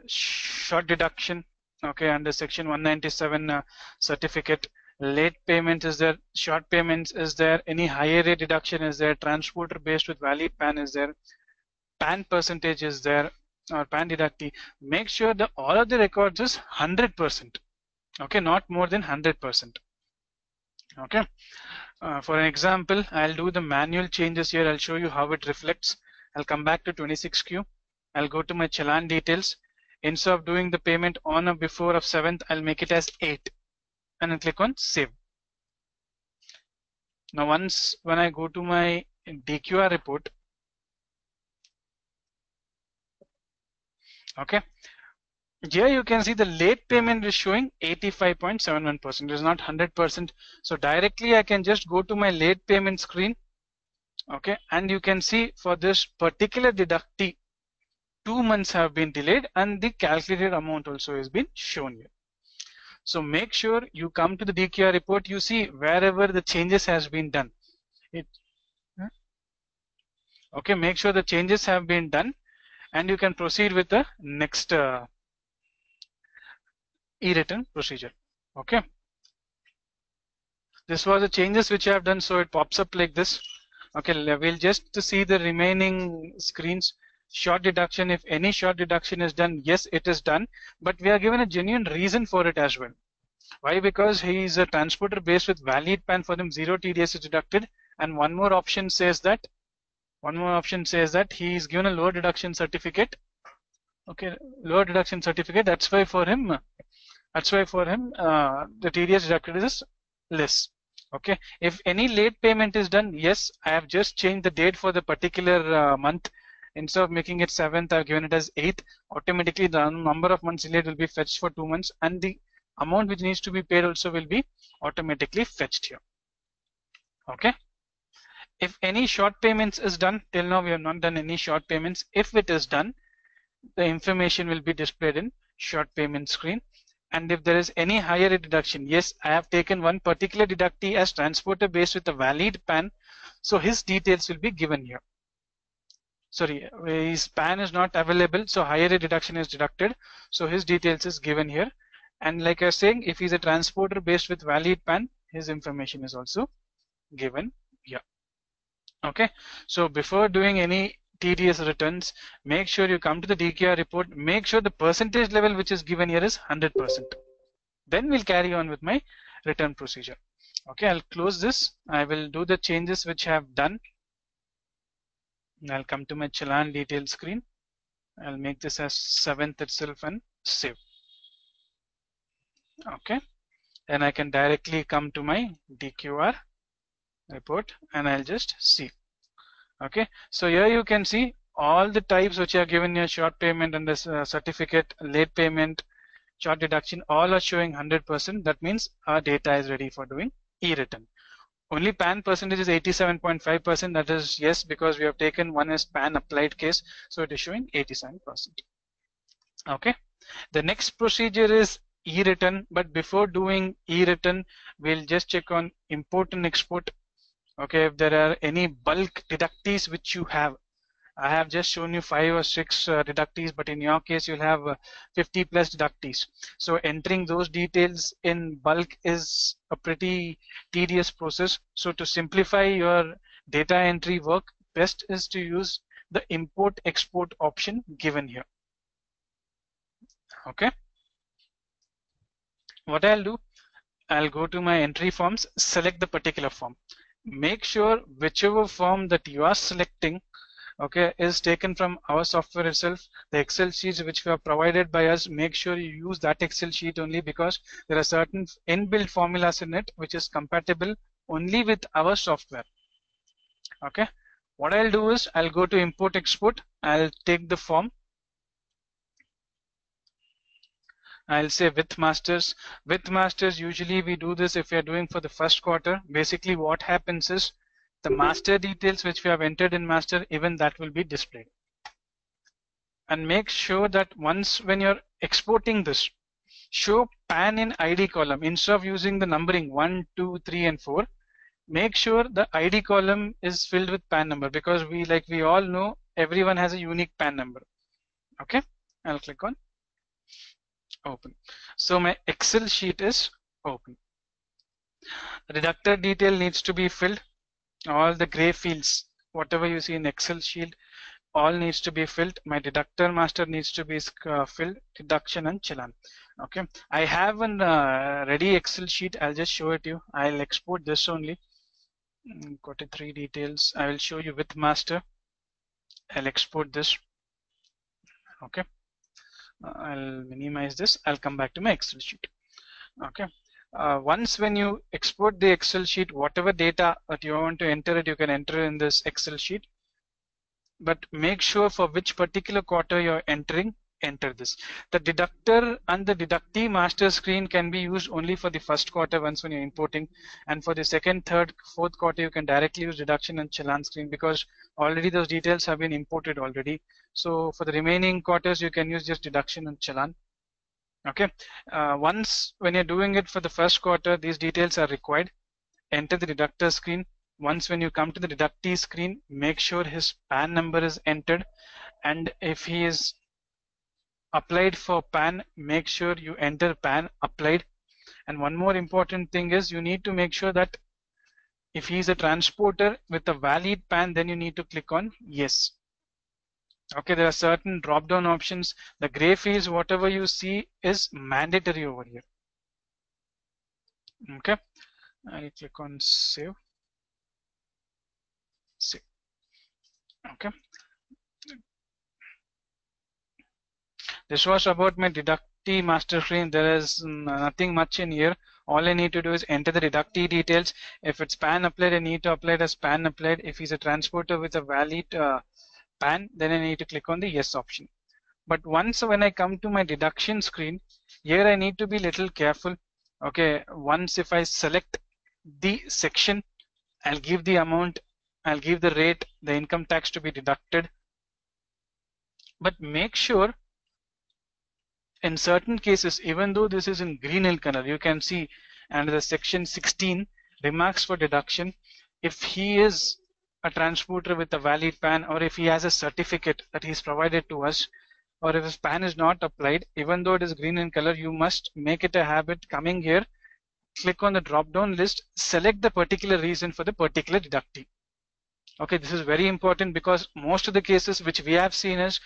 short deduction, okay, under section 197 certificate, late payment is there, short payments is there, any higher rate deduction is there, transporter based with valid PAN is there, PAN percentage is there, or PAN deductee. Make sure that all of the records is 100%, okay, not more than 100%. Okay, for an example, I'll do the manual changes here. I'll show you how it reflects. I'll come back to 26Q. I'll go to my challan details. Instead of doing the payment on or before of 7th, I'll make it as 8 and I'll click on save. Now when I go to my DQR report, okay, here you can see the late payment is showing 85.71%. It is not 100%. So directly I can just go to my late payment screen. Okay, and you can see for this particular deductee, 2 months have been delayed and the calculated amount also has been shown here. So make sure you come to the DQR report, you see wherever the changes has been done. Okay, make sure the changes have been done and you can proceed with the next e-return procedure. Okay, this was the changes which I have done, so it pops up like this. Okay, we'll just see the remaining screens. Short deduction, if any short deduction is done, yes, it is done, but we are given a genuine reason for it as well. Why? Because he is a transporter based with valid PAN, for them 0 TDS is deducted, and one more option says that he is given a lower deduction certificate. Okay, lower deduction certificate. That's why for him the TDS deducted is less. Okay, if any late payment is done, yes, I have just changed the date for the particular month. Instead of making it 7th, I've given it as 8th. Automatically the number of months delayed will be fetched for 2 months and the amount which needs to be paid also will be automatically fetched here. Okay, if any short payments is done, till now we have not done any short payments. If it is done, the information will be displayed in short payment screen. And if there is any higher rate deduction, yes, I have taken one particular deductee as transporter based with a valid PAN, so his details will be given here. Sorry, his PAN is not available, so higher rate deduction is deducted, so his details is given here. And like I was saying, if he's a transporter based with valid PAN, his information is also given here. Okay, so before doing any TDS returns, make sure you come to the DQR report, make sure the percentage level which is given here is 100%. Then we'll carry on with my return procedure. Okay, I'll close this. I will do the changes which I have done. I'll come to my challan detail screen. I'll make this as 7th itself and save. Okay, and I can directly come to my DQR report and I'll just see. Okay, so here you can see all the types which are given here: short payment and this certificate, late payment, short deduction, all are showing 100%. That means our data is ready for doing e-return. Only PAN percentage is 87.5%. That is yes, because we have taken one as PAN applied case, so it is showing 87%. Okay, the next procedure is e-return, but before doing e-return, we'll just check on import and export. Okay, if there are any bulk deductees which you have, I have just shown you 5 or 6 deductees, but in your case you'll have 50 plus deductees. So entering those details in bulk is a pretty tedious process. So to simplify your data entry work, best is to use the import export option given here. Okay, what I'll do, I'll go to my entry forms, select the particular form. Make sure whichever form that you are selecting, okay, is taken from our software itself. The Excel sheets which were provided by us, make sure you use that Excel sheet only, because there are certain inbuilt formulas in it which is compatible only with our software. Okay, what I'll do is I'll go to import export. I'll take the form. I'll say with masters. With masters, usually we do this if we are doing for the first quarter. Basically what happens is the master details which we have entered in master, even that will be displayed. And make sure that once when you're exporting this, show PAN in ID column instead of using the numbering 1, 2, 3 and 4. Make sure the ID column is filled with PAN number, because we all know everyone has a unique PAN number. Okay, I'll click on open. So my Excel sheet is open. The deductor detail needs to be filled. All the gray fields, whatever you see in Excel sheet, all needs to be filled. My deductor master needs to be filled, deduction and challan. Okay, I have a ready Excel sheet. I'll just show it to you. I'll export this only. Go to 3 details. I will show you with master. I'll export this. Okay, I'll minimize this. I'll come back to my Excel sheet. Okay, once when you export the Excel sheet, whatever data that you want to enter it, you can enter in this Excel sheet. But make sure for which particular quarter you're entering, enter this. The deductor and the deductee master screen can be used only for the first quarter once when you're importing, and for the second, third, fourth quarter you can directly use deduction and challan screen, because already those details have been imported already. So for the remaining quarters you can use just deduction and challan. Okay, once when you're doing it for the first quarter, these details are required. Enter the deductor screen. Once when you come to the deductee screen, make sure his PAN number is entered, and if he is applied for PAN, make sure you enter PAN applied. And one more important thing is you need to make sure that if he is a transporter with a valid PAN, then you need to click on yes. Okay, there are certain drop down options. The gray fields, whatever you see, is mandatory over here. Okay, I'll click on save. Save. Okay, this was about my deductee master screen. There is nothing much in here. All I need to do is enter the deductee details. If it's PAN applied, I need to apply it as PAN applied. If he's a transporter with a valid PAN, then I need to click on the yes option. But once when I come to my deduction screen, here I need to be little careful. Okay, once if I select the section, I'll give the amount, I'll give the rate, the income tax to be deducted. But make sure in certain cases, even though this is in green in color, you can see under the section 16 remarks for deduction, if he is a transporter with a valid PAN, or if he has a certificate that he's provided to us, or if his PAN is not applied, even though it is green in color, you must make it a habit coming here, click on the drop down list, select the particular reason for the particular deductee. Okay, this is very important because most of the cases which we have seen is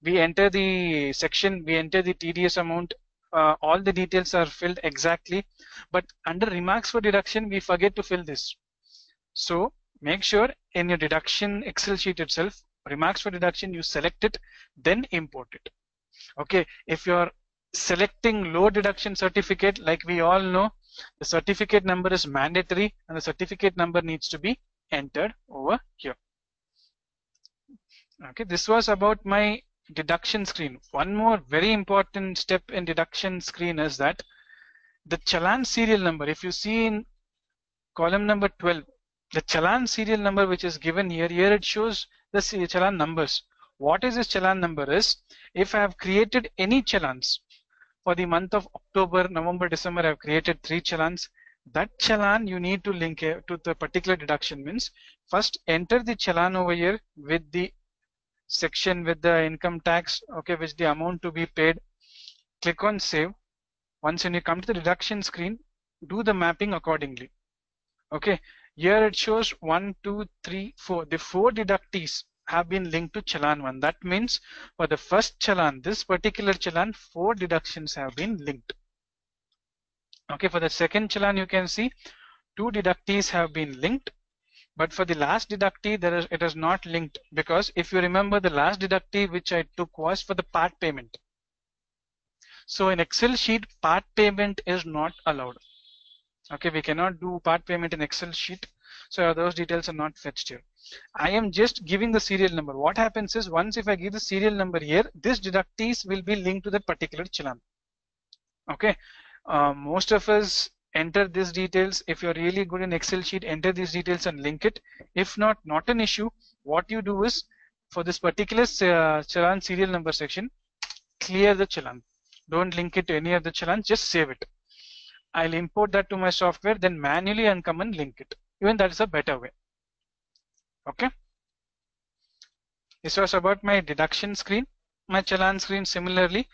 we enter the section, we enter the TDS amount, all the details are filled exactly, but under remarks for deduction we forget to fill this. So make sure in your deduction Excel sheet itself, remarks for deduction, you select it, then import it. Okay, if you're selecting low deduction certificate, like we all know, the certificate number is mandatory and the certificate number needs to be entered over here. Okay, this was about my deduction screen. One more very important step in deduction screen is that the challan serial number, if you see in column number 12, the challan serial number which is given here, it shows the challan numbers. What is this challan number is, if I have created any challans for the month of October, November, December, I have created 3 challans. That challan you need to link to the particular deduction. Means first enter the challan over here with the section with the income tax, okay, which the amount to be paid. Click on save. Once when you come to the deduction screen, do the mapping accordingly. Okay, here it shows 1, 2, 3, 4. The 4 deductees have been linked to challan 1. That means for the first challan, this particular challan, 4 deductions have been linked. Okay, for the second challan, you can see 2 deductees have been linked. But for the last deductee, it is not linked, because if you remember, the last deductee which I took was for the part payment. So in Excel sheet, part payment is not allowed. Okay, we cannot do part payment in Excel sheet. So those details are not fetched here. I am just giving the serial number. What happens is, once if I give the serial number here, this deductees will be linked to that particular challan. Okay, most of us enter these details. If you're really good in Excel sheet, enter these details and link it. If not an issue. What you do is, for this particular challan serial number section, clear the challan. Don't link it to any of the challans, just save it. I'll import that to my software, then manually and come and link it. Even that is a better way. Okay. This was about my deduction screen. My challan screen, similarly,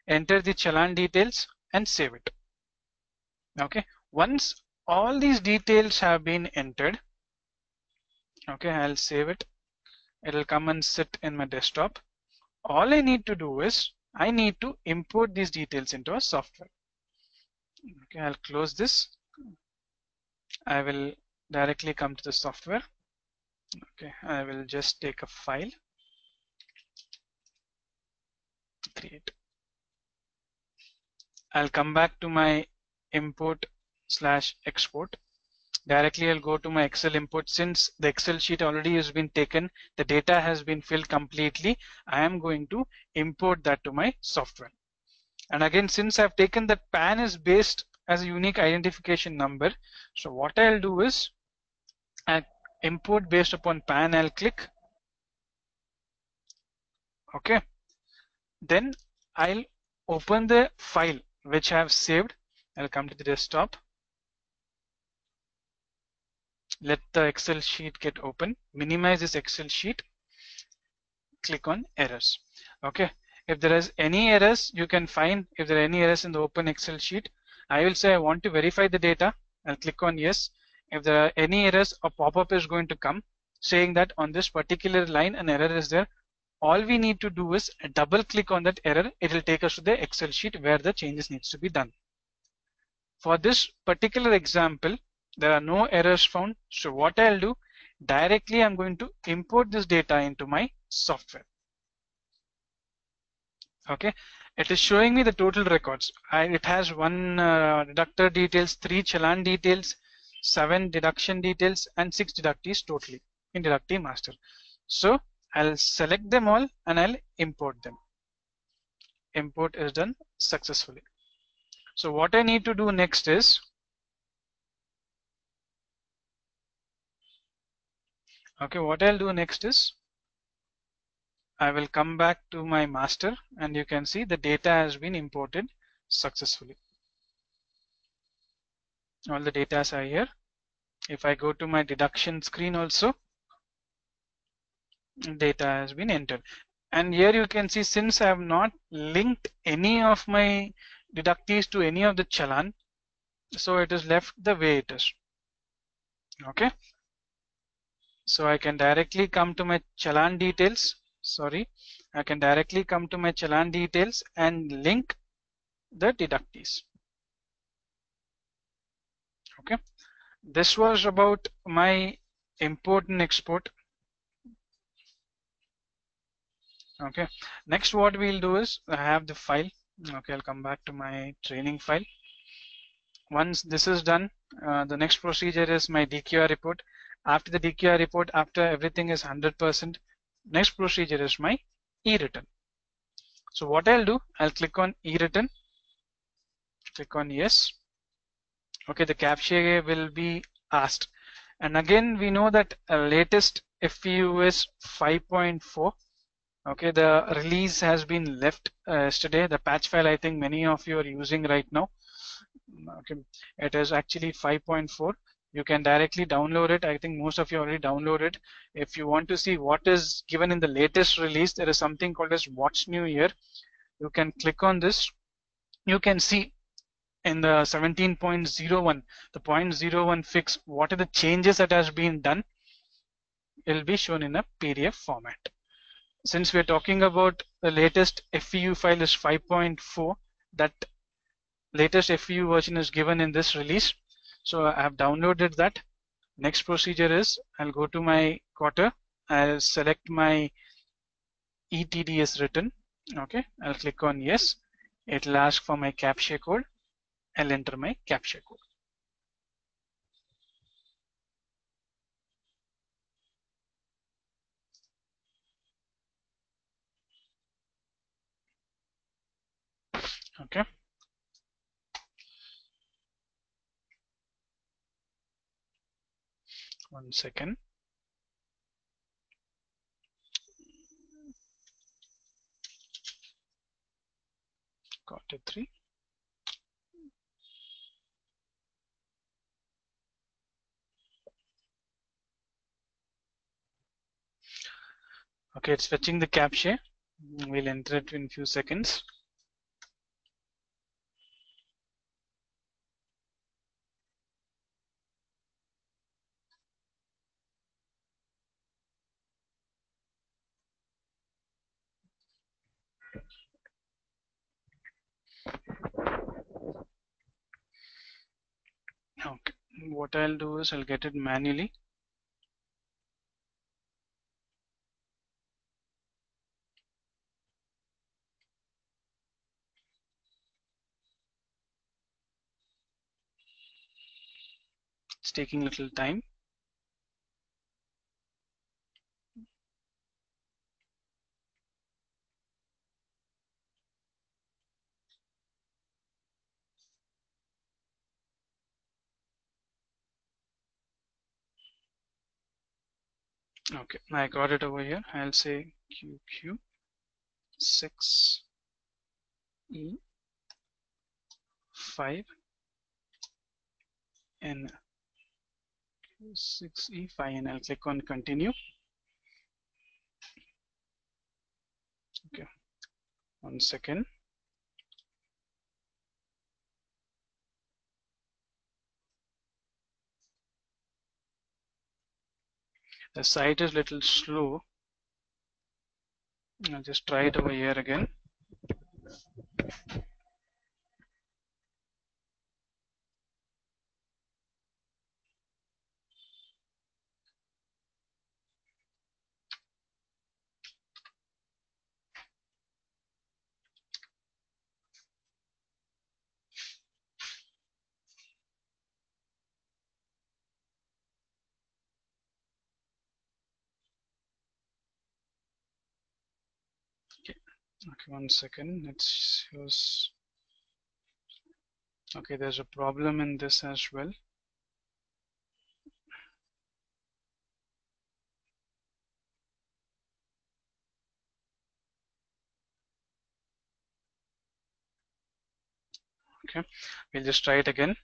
enter the challan details and save it. Okay, once all these details have been entered, okay, I'll save it. It'll come and sit in my desktop. All I need to do is, I need to import these details into a software. Okay, I'll close this. I will directly come to the software. Okay, I will just take a file, create. I'll come back to my import/export. Directly I'll go to my Excel import. Since the Excel sheet already has been taken, the data has been filled completely, I am going to import that to my software. And again, since I've taken that PAN is based as a unique identification number, so what I'll do is, I'll import based upon PAN. I'll click. Okay, then I'll open the file which I have saved. I'll come to the desktop. Let the Excel sheet get open. Minimize this Excel sheet. Click on errors. Okay, if there is any errors, you can find if there are any errors in the open Excel sheet. I will say I want to verify the data. I'll click on yes. If there are any errors, a pop-up is going to come saying that on this particular line an error is there. All we need to do is double click on that error. It will take us to the Excel sheet where the changes needs to be done. For this particular example, there are no errors found. So what I'll do, directly I'm going to import this data into my software. Okay, it is showing me the total records. It has 1 deductor details, 3 challan details, 7 deduction details, and 6 deductees totally in deductee master. So I'll select them all and I'll import them. Import is done successfully. So what I need to do next is, okay, what I'll do next is, I will come back to my master and you can see the data has been imported successfully. All the data are here. If I go to my deduction screen also, data has been entered. And here you can see, since I have not linked any of my deductees to any of the challan, so it is left the way it is. Okay. So I can directly come to my challan details. Sorry, I can directly come to my challan details and link the deductees. Okay, this was about my import and export. Okay, next what we'll do is I have the file. Okay, I'll come back to my training file. Once this is done, the next procedure is my DQR report. After the DQR report, after everything is 100%, next procedure is my e-return. So what I'll do, I'll click on e-return, click on yes. Okay, the CAPTCHA will be asked. And again, we know that latest FPU is 5.4. Okay, the release has been left yesterday. The patch file, I think many of you are using right now. Okay, it is actually 5.4. You can directly download it. I think most of you already downloaded. If you want to see what is given in the latest release, there is something called as What's New here. You can click on this. You can see in the 17.01, the 0.01 fix, what are the changes that has been done. It will be shown in a PDF format. Since we're talking about the latest FEU file is 5.4, that latest FEU version is given in this release. So I have downloaded that. Next procedure is I'll go to my quarter. I'll select my eTDS written. Okay, I'll click on yes. It'll ask for my CAPTCHA code. I'll enter my CAPTCHA code. Okay. One second. Quarter 3. Okay, it's fetching the CAPTCHA. We'll enter it in a few seconds. Okay, what I'll do is I'll get it manually. It's taking a little time. Okay, I got it over here. I'll say QQ 6E 5 and 6E5 and I'll click on continue. Okay, 1 second. The site is a little slow. I'll just try it over here again. Okay, 1 second. It's shows. Okay, there's a problem in this as well. Okay, we'll just try it again.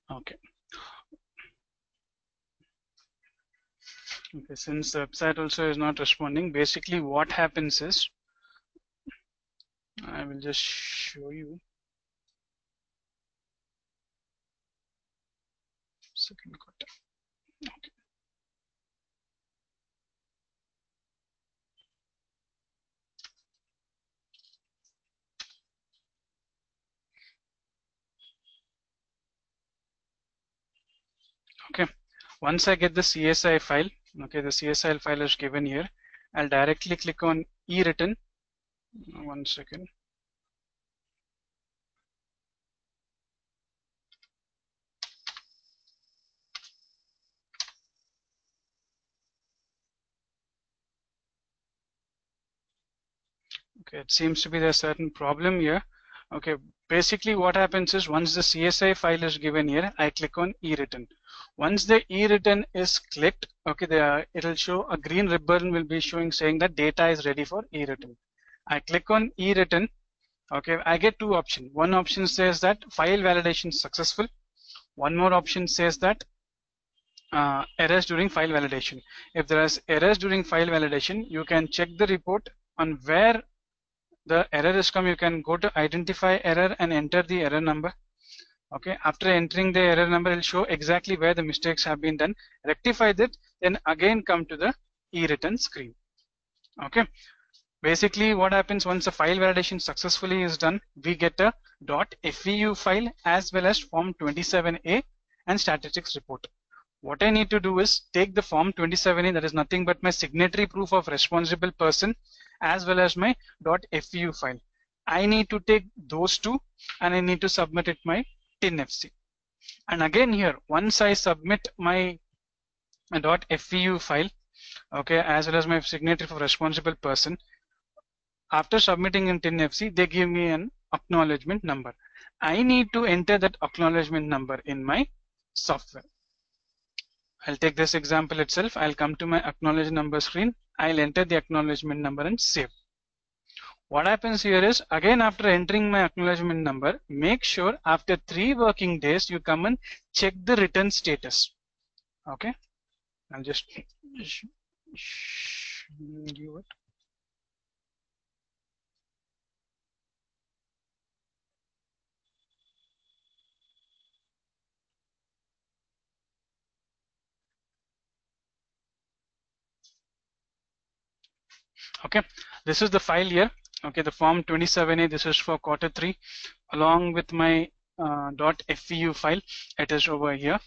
Okay. Okay, since the website also is not responding, basically what happens is, I will just show you. Second quarter. Okay. Okay. Once I get the CSI file, okay, the CSI file is given here. I'll directly click on e-written. 1 second. Okay, it seems to be there's a certain problem here. Okay, basically what happens is once the CSI file is given here, I click on e-written. Once the e-written is clicked, okay, it'll show a green ribbon will be showing saying that data is ready for e-written. I click on e-written. Okay, I get two options. One option says that file validation successful. One more option says that errors during file validation. If there is errors during file validation, you can check the report on where the error is come. You can go to identify error and enter the error number. Okay, after entering the error number, it will show exactly where the mistakes have been done. Rectify that, then again come to the e-written screen. Okay, basically what happens once the file validation successfully is done, we get a .feu file as well as form 27A and statistics report. What I need to do is take the form 27A, that is nothing but my signatory proof of responsible person, as well as my .feu file. I need to take those two and I need to submit it my TIN-FC. And again here, once I submit my .feu file, okay, as well as my signatory for responsible person, after submitting in TIN-FC, they give me an acknowledgement number. I need to enter that acknowledgement number in my software. I'll take this example itself. I'll come to my acknowledge number screen. I'll enter the acknowledgement number and save. What happens here is, again after entering my acknowledgement number, make sure after 3 working days you come and check the return status. Okay, I'll just give it. Okay, this is the file here. Okay, the form 27A, this is for quarter 3, along with my .feu file. It is over here.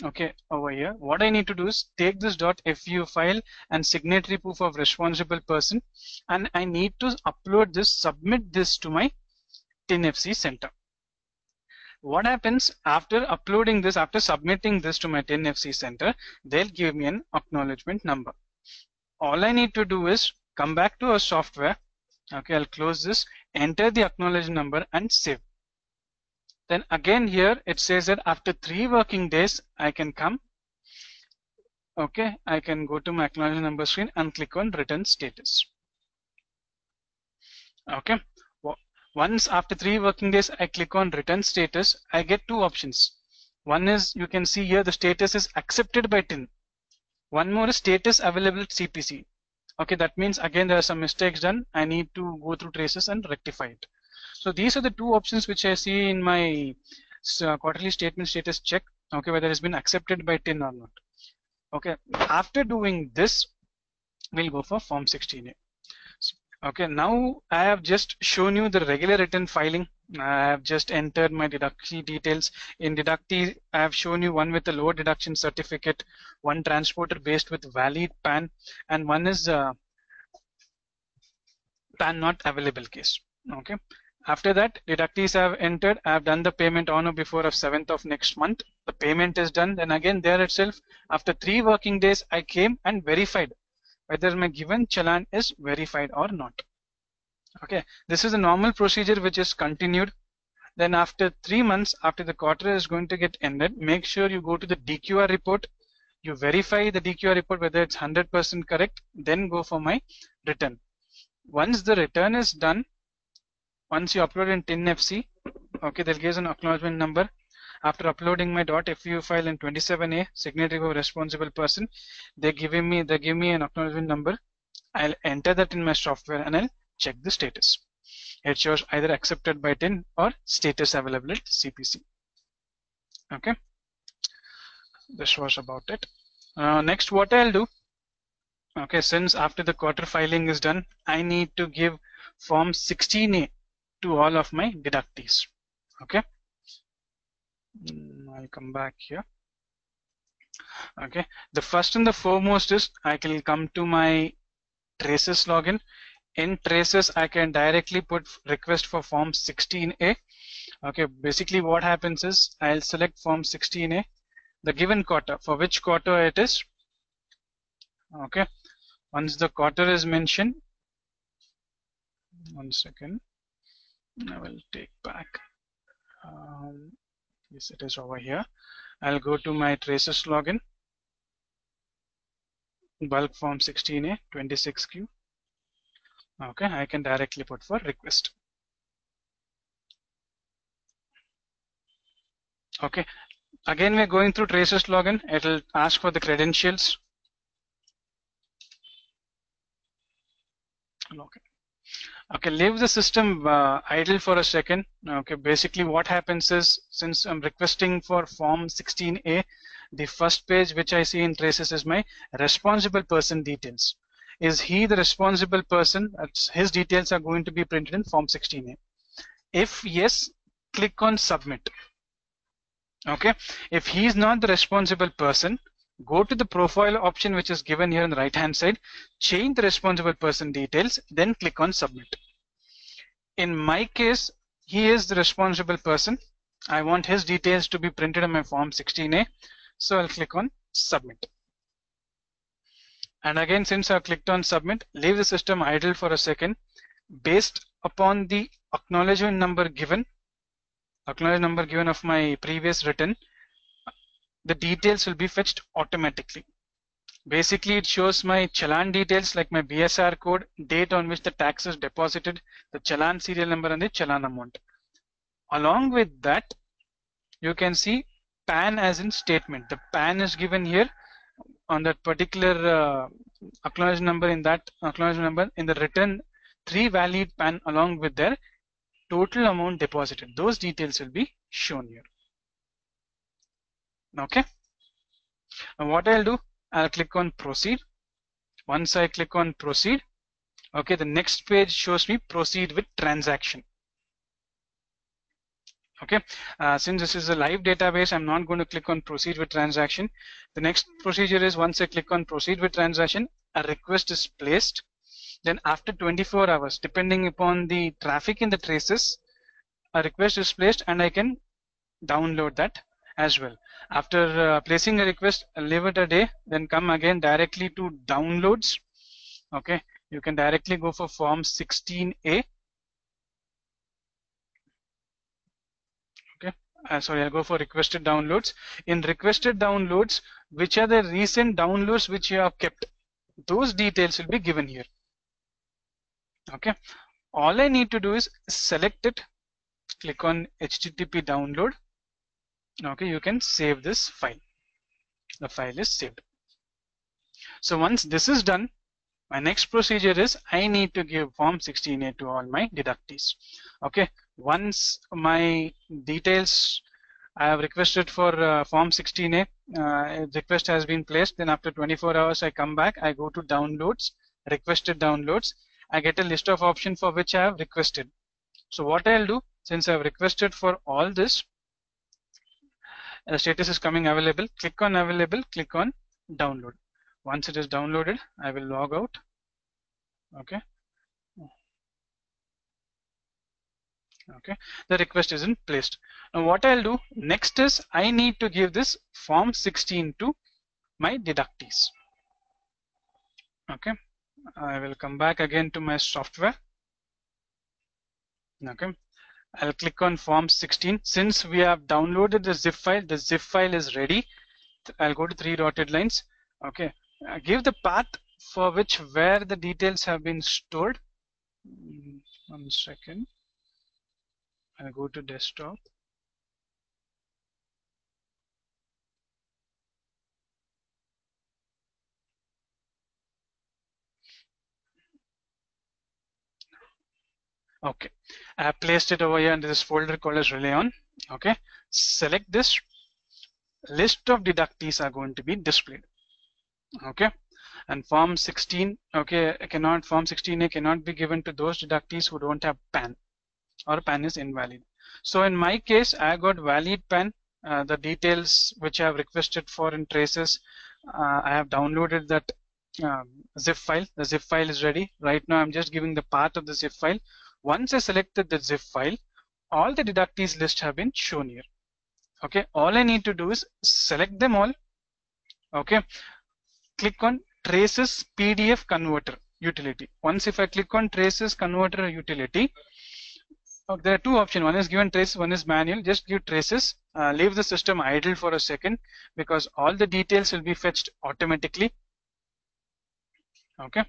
Okay, over here. What I need to do is take this .feu file and signatory proof of responsible person, and I need to upload this, submit this to my TIN-FC center. What happens after uploading this, after submitting this to my TIN-FC center, they'll give me an acknowledgement number. All I need to do is come back to our software. Okay, I'll close this, enter the acknowledgement number and save. Then again here it says that after 3 working days I can come. Okay, I can go to my acknowledgement number screen and click on return status. Okay, once after 3 working days I click on return status, I get two options. One is, you can see here the status is accepted by TIN. One more is status available at CPC. Okay, that means again there are some mistakes done. I need to go through traces and rectify it. So these are the two options which I see in my quarterly statement status check. Okay, whether it's been accepted by TIN or not. Okay, after doing this, we'll go for form 16A. Okay, now I have just shown you the regular return filing. I have just entered my deductee details. In deductee, I have shown you one with a lower deduction certificate, one transporter based with valid PAN, and one is PAN not available case. Okay. After that, deductees have entered. I have done the payment on or before of 7th of next month. The payment is done. Then again there itself, after 3 working days, I came and verified whether my given challan is verified or not. Okay, this is a normal procedure which is continued. Then after 3 months, after the quarter is going to get ended, make sure you go to the DQR report. You verify the DQR report whether it's 100% correct. Then go for my return. Once the return is done, once you upload in TIN-FC, okay, they'll give us an acknowledgement number. After uploading my .fu file in 27A, signatory of responsible person, they give me an acknowledgement number. I'll enter that in my software and I'll check the status. It shows either accepted by 10 or status available at CPC. Okay, this was about it. Next, what I'll do, okay, since after the quarter filing is done, I need to give form 16A to all of my deductees. Okay, I'll come back here. Okay, the first and the foremost is I can come to my traces login. In traces, I can directly put request for form 16A. Okay, basically what happens is I'll select form 16A, the given quarter, for which quarter it is. Okay, once the quarter is mentioned, 1 second, I will take back. Yes, it is over here. I'll go to my traces login, bulk form 16A 26Q. Okay, I can directly put for request. Okay, again we're going through traces login. It'll ask for the credentials. Okay. Okay, leave the system idle for a second. Okay, basically what happens is, since I'm requesting for form 16A, the first page which I see in traces is my responsible person details. Is he the responsible person? His details are going to be printed in form 16A. If yes, click on submit. Okay, if he is not the responsible person, go to the profile option which is given here on the right hand side, change the responsible person details, then click on submit. In my case, he is the responsible person. I want his details to be printed in my form 16A, so I'll click on submit. And again, since I've clicked on submit, leave the system idle for a second. Based upon the acknowledgement number given of my previous return, the details will be fetched automatically. Basically, it shows my challan details like my BSR code, date on which the tax is deposited, the challan serial number and the challan amount. Along with that, you can see PAN as in statement. The PAN is given here on that particular acknowledgement number. In that acknowledgement number, in the return, 3 valid PAN along with their total amount deposited. Those details will be shown here. Okay. And what I'll do, I'll click on proceed. Once I click on proceed, okay, the next page shows me proceed with transaction. Okay, since this is a live database, I'm not going to click on proceed with transaction. The next procedure is, once I click on proceed with transaction, a request is placed. Then after 24 hours, depending upon the traffic in the traces, a request is placed and I can download that as well. After placing a request, leave it a day, then come again directly to downloads. Okay, you can directly go for form 16A. Okay, sorry, I'll go for requested downloads. In requested downloads, which are the recent downloads which you have kept, those details will be given here. Okay, all I need to do is select it, click on HTTP download. Okay, you can save this file. The file is saved. So once this is done, my next procedure is I need to give form 16A to all my deductees. Okay, once my details I have requested for form 16A, request has been placed, then after 24 hours I come back, I go to downloads, requested downloads, I get a list of options for which I have requested. So what I'll do, since I have requested for all this, the status is coming available, click on available, click on download. Once it is downloaded, I will log out. Okay. Okay, the request isn't placed. Now what I'll do next is I need to give this form 16 to my deductees. Okay, I will come back again to my software. Okay, I'll click on form 16. Since we have downloaded the zip file is ready. I'll go to 3 dotted lines. Okay, give the path for where the details have been stored. 1 second. I'll go to desktop. Okay, I have placed it over here in this folder called as Relyon. Okay, select this. List of deductees are going to be displayed. Okay, and form 16, okay, form 16A cannot be given to those deductees who don't have PAN, or PAN is invalid. So in my case, I got valid PAN. The details which I have requested for in traces, I have downloaded that zip file. The zip file is ready. Right now I'm just giving the path of the zip file. Once I selected the zip file, all the deductees list have been shown here. Okay, all I need to do is select them all. Okay, click on traces PDF converter utility. Once if I click on traces converter utility, there are two options. One is given trace, one is manual. Just give traces. Leave the system idle for a second because all the details will be fetched automatically. Okay.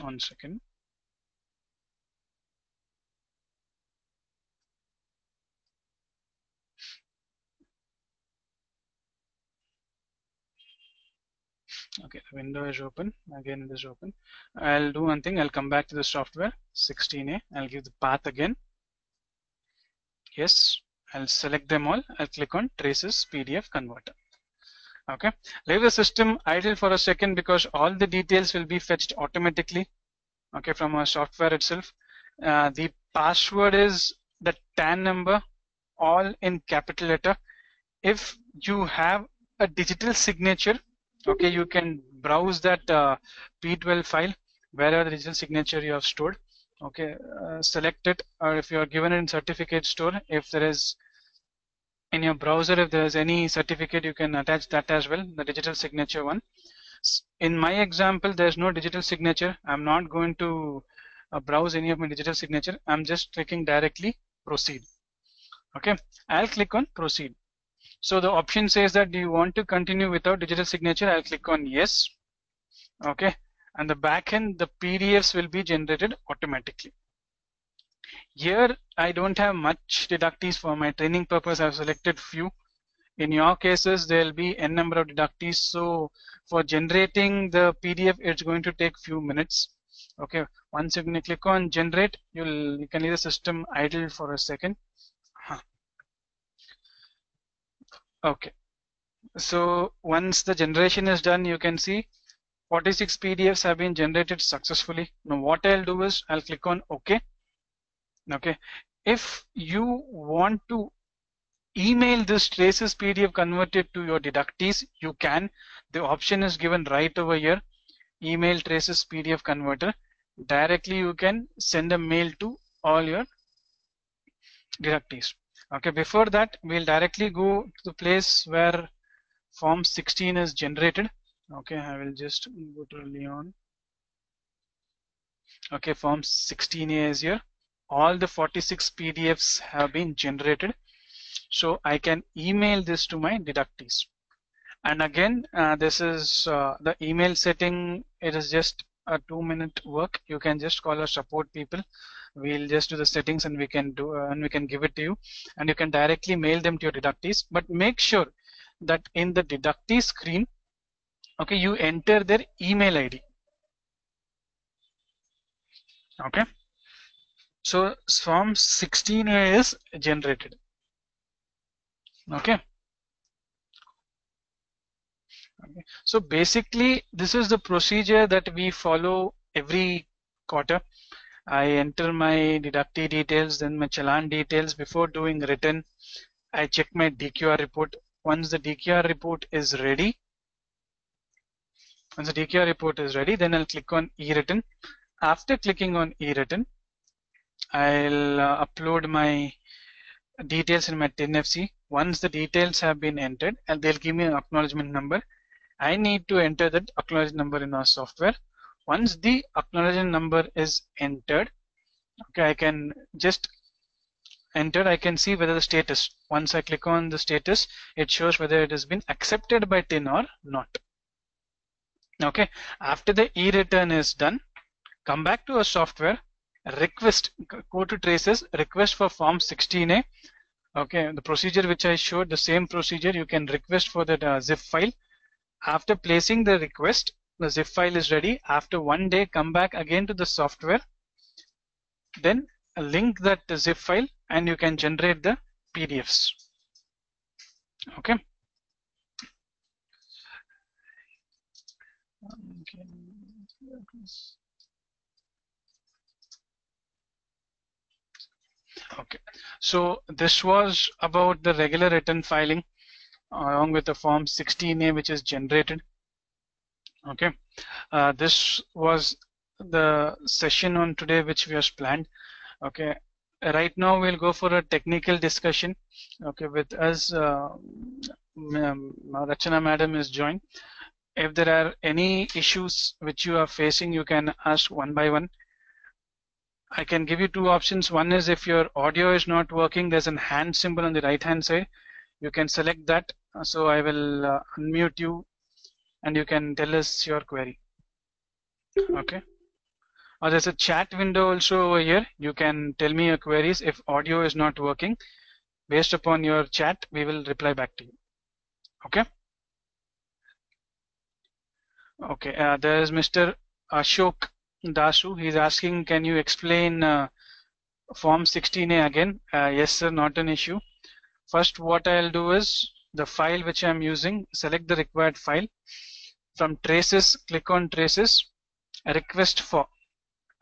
One second. Okay, the window is open. Again, it is open. I'll do one thing. I'll come back to the software 16A. I'll give the path again. Yes, I'll select them all. I'll click on traces PDF converter. Okay, leave the system idle for a second because all the details will be fetched automatically. Okay, from our software itself. The password is the TAN number, all in capital letter. If you have a digital signature, okay, you can browse that P12 file wherever the digital signature you have stored. Okay, select it, or if you are given it in certificate store, if there is in your browser, if there is any certificate, you can attach that as well, the digital signature one. In my example, there's no digital signature. I'm not going to browse any of my digital signature. I'm just clicking directly proceed. Okay, I'll click on proceed. So the option says that do you want to continue without digital signature? I'll click on yes. Okay, and the backend, the PDFs will be generated automatically. Here I don't have much deductees for my training purpose. I've selected few. In your cases, there will be n number of deductees. So for generating the PDF, it's going to take few minutes. Okay, once you click on generate, you can leave the system idle for a second. Okay, so once the generation is done, you can see 46 PDFs have been generated successfully. Now what I'll do is I'll click on OK. Okay, if you want to email this traces PDF converted to your deductees, you can. The option is given right over here. Email traces PDF converter. Directly you can send a mail to all your deductees. Okay, before that we'll directly go to the place where form 16 is generated. Okay, I will just go to Relyon. Okay, form 16A is here. All the 46 PDFs have been generated. So I can email this to my deductees. And again, this is the email setting. It is just a 2-minute work. You can just call our support people. We'll just do the settings and we can give it to you. And you can directly mail them to your deductees. But make sure that in the deductee screen, okay, you enter their email ID. Okay. So form 16A is generated. Okay. Okay. So basically, this is the procedure that we follow every quarter. I enter my deductee details, then my challan details. Before doing return, I check my DQR report. Once the DQR report is ready, then I'll click on e-return. After clicking on e-return, I'll upload my details in my 10FC. Once the details have been entered, and they'll give me an acknowledgement number. I need to enter that acknowledgement number in our software. Once the acknowledgement number is entered, okay, I can just enter. I can see whether the status. Once I click on the status, it shows whether it has been accepted by TIN or not. Okay, after the e-return is done, come back to our software, request, go to traces, request for form 16A. Okay, the procedure which I showed, the same procedure, you can request for that zip file. After placing the request, the zip file is ready. After 1 day, come back again to the software, then link that zip file and you can generate the PDFs. Okay. Okay, so this was about the regular return filing along with the form 16A which is generated. Okay, this was the session on today which we have planned. Okay, right now we'll go for a technical discussion. Okay, with us Rachana madam is joined. If there are any issues which you are facing, you can ask one by one. I can give you two options. One is if your audio is not working, there's a hand symbol on the right hand side. You can select that. So I will unmute you and you can tell us your query. Okay. Or there's a chat window also over here. You can tell me your queries. If audio is not working, based upon your chat, we will reply back to you. Okay. Okay. There is Mr. Ashok Dasu. He's asking, can you explain form 16A again? Yes, sir. Not an issue. First, what I'll do is the file which I'm using, select the required file. From traces, click on traces, request for.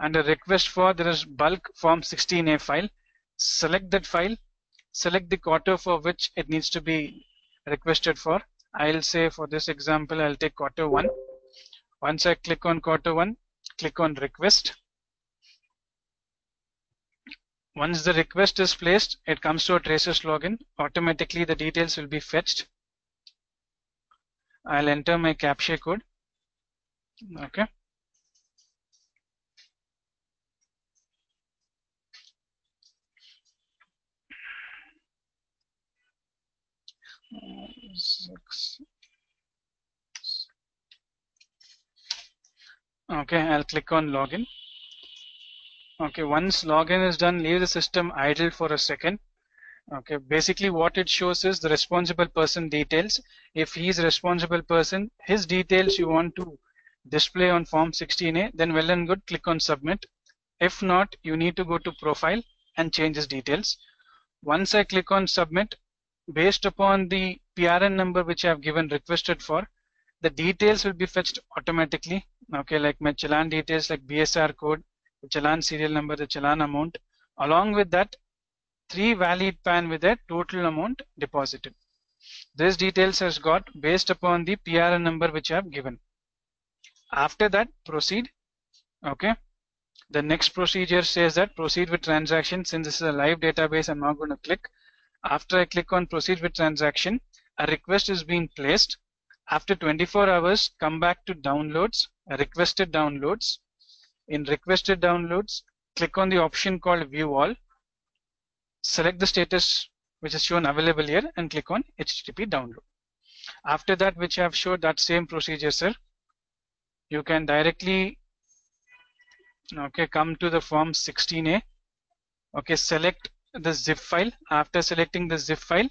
Under request for, there is bulk form 16A file. Select that file, select the quarter for which it needs to be requested for. I'll say for this example, I'll take quarter 1. Once I click on quarter 1, click on request. Once the request is placed, it comes to a traces login. Automatically the details will be fetched. I'll enter my CAPTCHA code. Okay. Okay, I'll click on login. Okay, once login is done, leave the system idle for a second. Okay, basically what it shows is the responsible person details. If he is responsible person, his details you want to display on form 16A, then well and good, click on submit. If not, you need to go to profile and change his details. Once I click on submit, based upon the PRN number which I have given requested for, the details will be fetched automatically. Okay, like my challan details like BSR code, the challan serial number, the challan amount. Along with that, 3 valid PAN with a total amount deposited. This details has got based upon the PRN number which I have given. After that, proceed. Okay. The next procedure says that proceed with transaction. Since this is a live database, I'm not going to click. After I click on proceed with transaction, a request is being placed. After 24 hours, come back to downloads, requested downloads. In requested downloads, click on the option called view all. Select the status which is shown available here and click on HTTP download. After that, which I have showed that same procedure, sir, you can directly come to the form 16A. Okay, select the zip file. After selecting the zip file,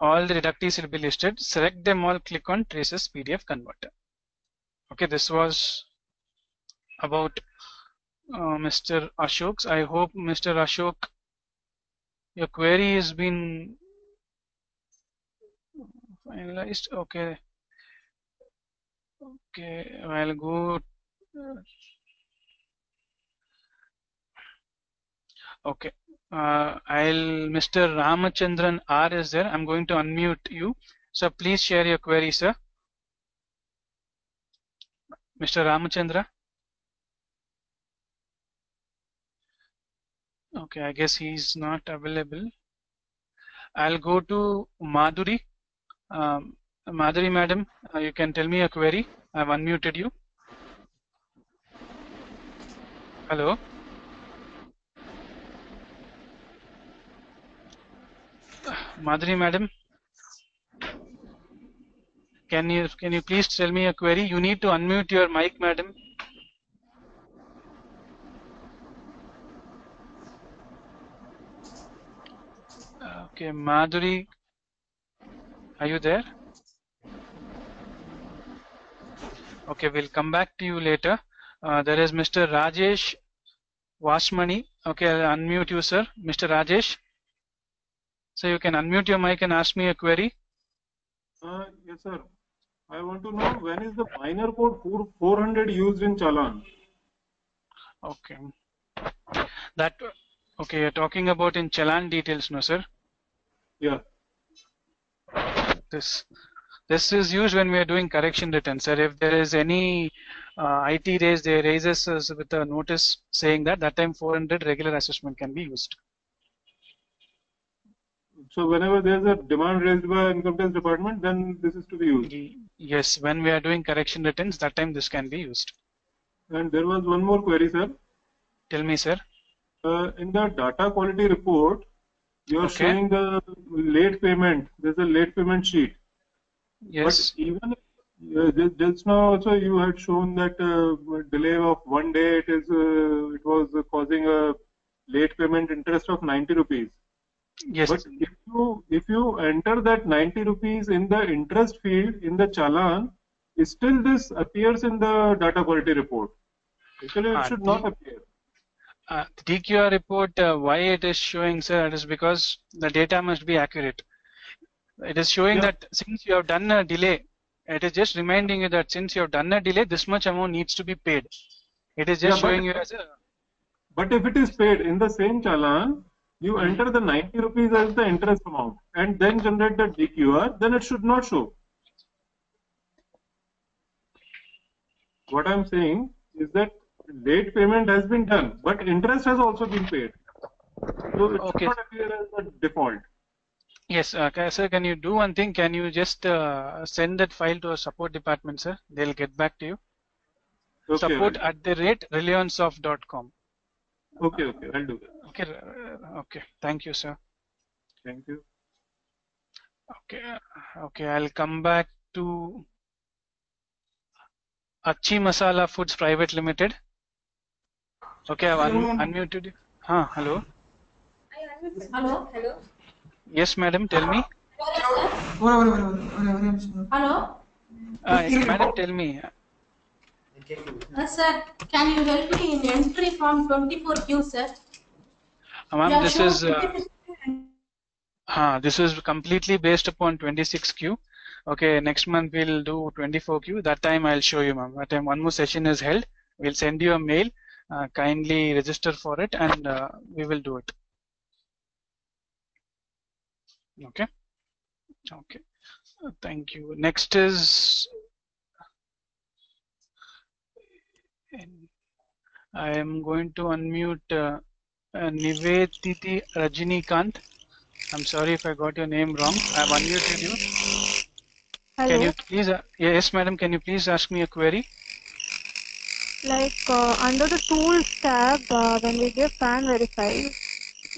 all the deductees will be listed. Select them all, click on traces PDF converter. Okay, this was about Mr. Ashok's. I hope Mr. Ashok, your query has been finalized. Okay. Okay, I'll go. Okay. Mr. Ramachandran R is there. I'm going to unmute you. So please share your query, sir. Mr. Ramachandra. Okay, I guess he's not available. I'll go to Madhuri. Madhuri madam, you can tell me a query. I've unmuted you. Hello. Madhuri madam, can you please tell me a query? You need to unmute your mic, madam. Okay, Madhuri, are you there? Okay, we'll come back to you later. There is Mr. Rajesh Vasmani. Okay, I'll unmute you, sir. Mr. Rajesh. So you can unmute your mic and ask me a query. Yes, sir. I want to know when is the minor code 400 used in Challan? Okay. That, okay, you're talking about in Challan details, no, sir? Yeah. This is used when we are doing correction returns, sir. If there is any IT raise, they raises us with a notice saying that time 400 regular assessment can be used. So whenever there's a demand raised by income tax department, then this is to be used. Yes, when we are doing correction returns, that time this can be used. And there was one more query, sir. Tell me, sir. In the data quality report, you are Okay. showing the late payment. There's a late payment sheet. Yes. But even just now also you had shown that delay of 1 day. It was causing a late payment interest of 90 rupees. Yes. But if you enter that 90 rupees in the interest field in the challan, still this appears in the data quality report. Actually, it should not appear. The DQR report, why it is showing, sir, it is because the data must be accurate. It is showing that since you have done a delay, it is just reminding you that since you have done a delay, this much amount needs to be paid. It is just showing you as a. But if it is paid in the same challan, you enter the 90 rupees as the interest amount and then generate the DQR, then it should not show. What I am saying is that late payment has been done, but interest has also been paid. So it should not appear as the default. Yes, sir, can you do one thing? Can you just send that file to our support department, sir? They'll get back to you. Okay, support@relyonsoft.com. Okay, I'll do that. Okay, thank you, sir. Thank you. Okay, I'll come back to Achi Masala Foods Private Limited. Okay, I've unmuted you. Hello. Hello. Yes, madam, tell me. Hello. Madam, tell me. Sir, can you help me in entry form 24Q, sir? Ma'am, this is completely based upon 26Q. Okay, next month we'll do 24Q. That time I'll show you, ma'am. That time one more session is held. We'll send you a mail. Kindly register for it, and we will do it. Okay. Thank you. Next is I am going to unmute Nivediti Rajinikanth. I'm sorry if I got your name wrong. I've unmuted you. Hello. Can you please? Yes, madam. Can you please ask me a query? Like under the tools tab, when we give PAN verified,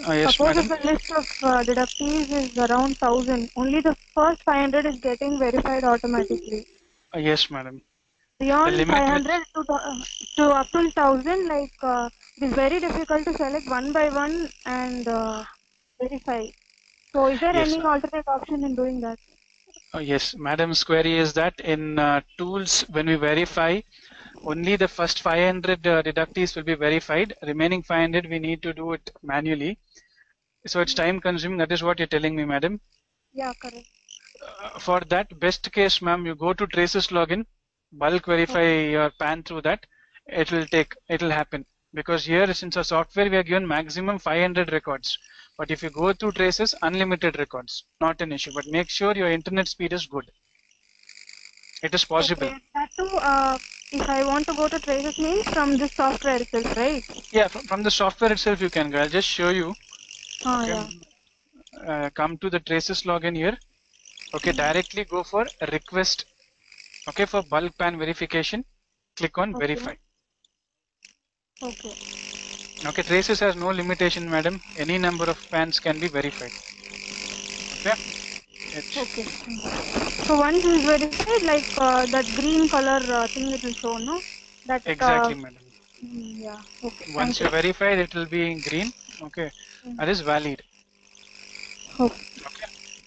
Yes, suppose madam. if the list of deductees is around 1000, only the first 500 is getting verified automatically. Yes, madam. Beyond 500 to up to 1000, like it is very difficult to select one by one and verify. So, is there any alternate option in doing that? Yes, madam's query is that in tools, when we verify, only the first 500 deductees will be verified. Remaining 500 we need to do it manually. So it's time consuming. That is what you're telling me, madam. Yeah, correct. For that, best case, ma'am, you go to traces login, bulk verify your PAN through that. It will happen, because here since our software we are given maximum 500 records. But if you go through traces, unlimited records, not an issue. But make sure your internet speed is good. It is possible. Okay, that too, if I want to go to traces means from the software itself, right? Yeah, from the software itself you can go. I'll just show you. Okay. Yeah. Come to the traces login here. Okay, directly go for request. Okay, for bulk PAN verification, click on verify. Okay, traces has no limitation, madam. Any number of PANs can be verified. Okay. So once it is verified, like that green color thing it will show, no? That exactly, madam. Yeah. Okay. Once you verify, it will be in green. Okay, that is valid. Okay.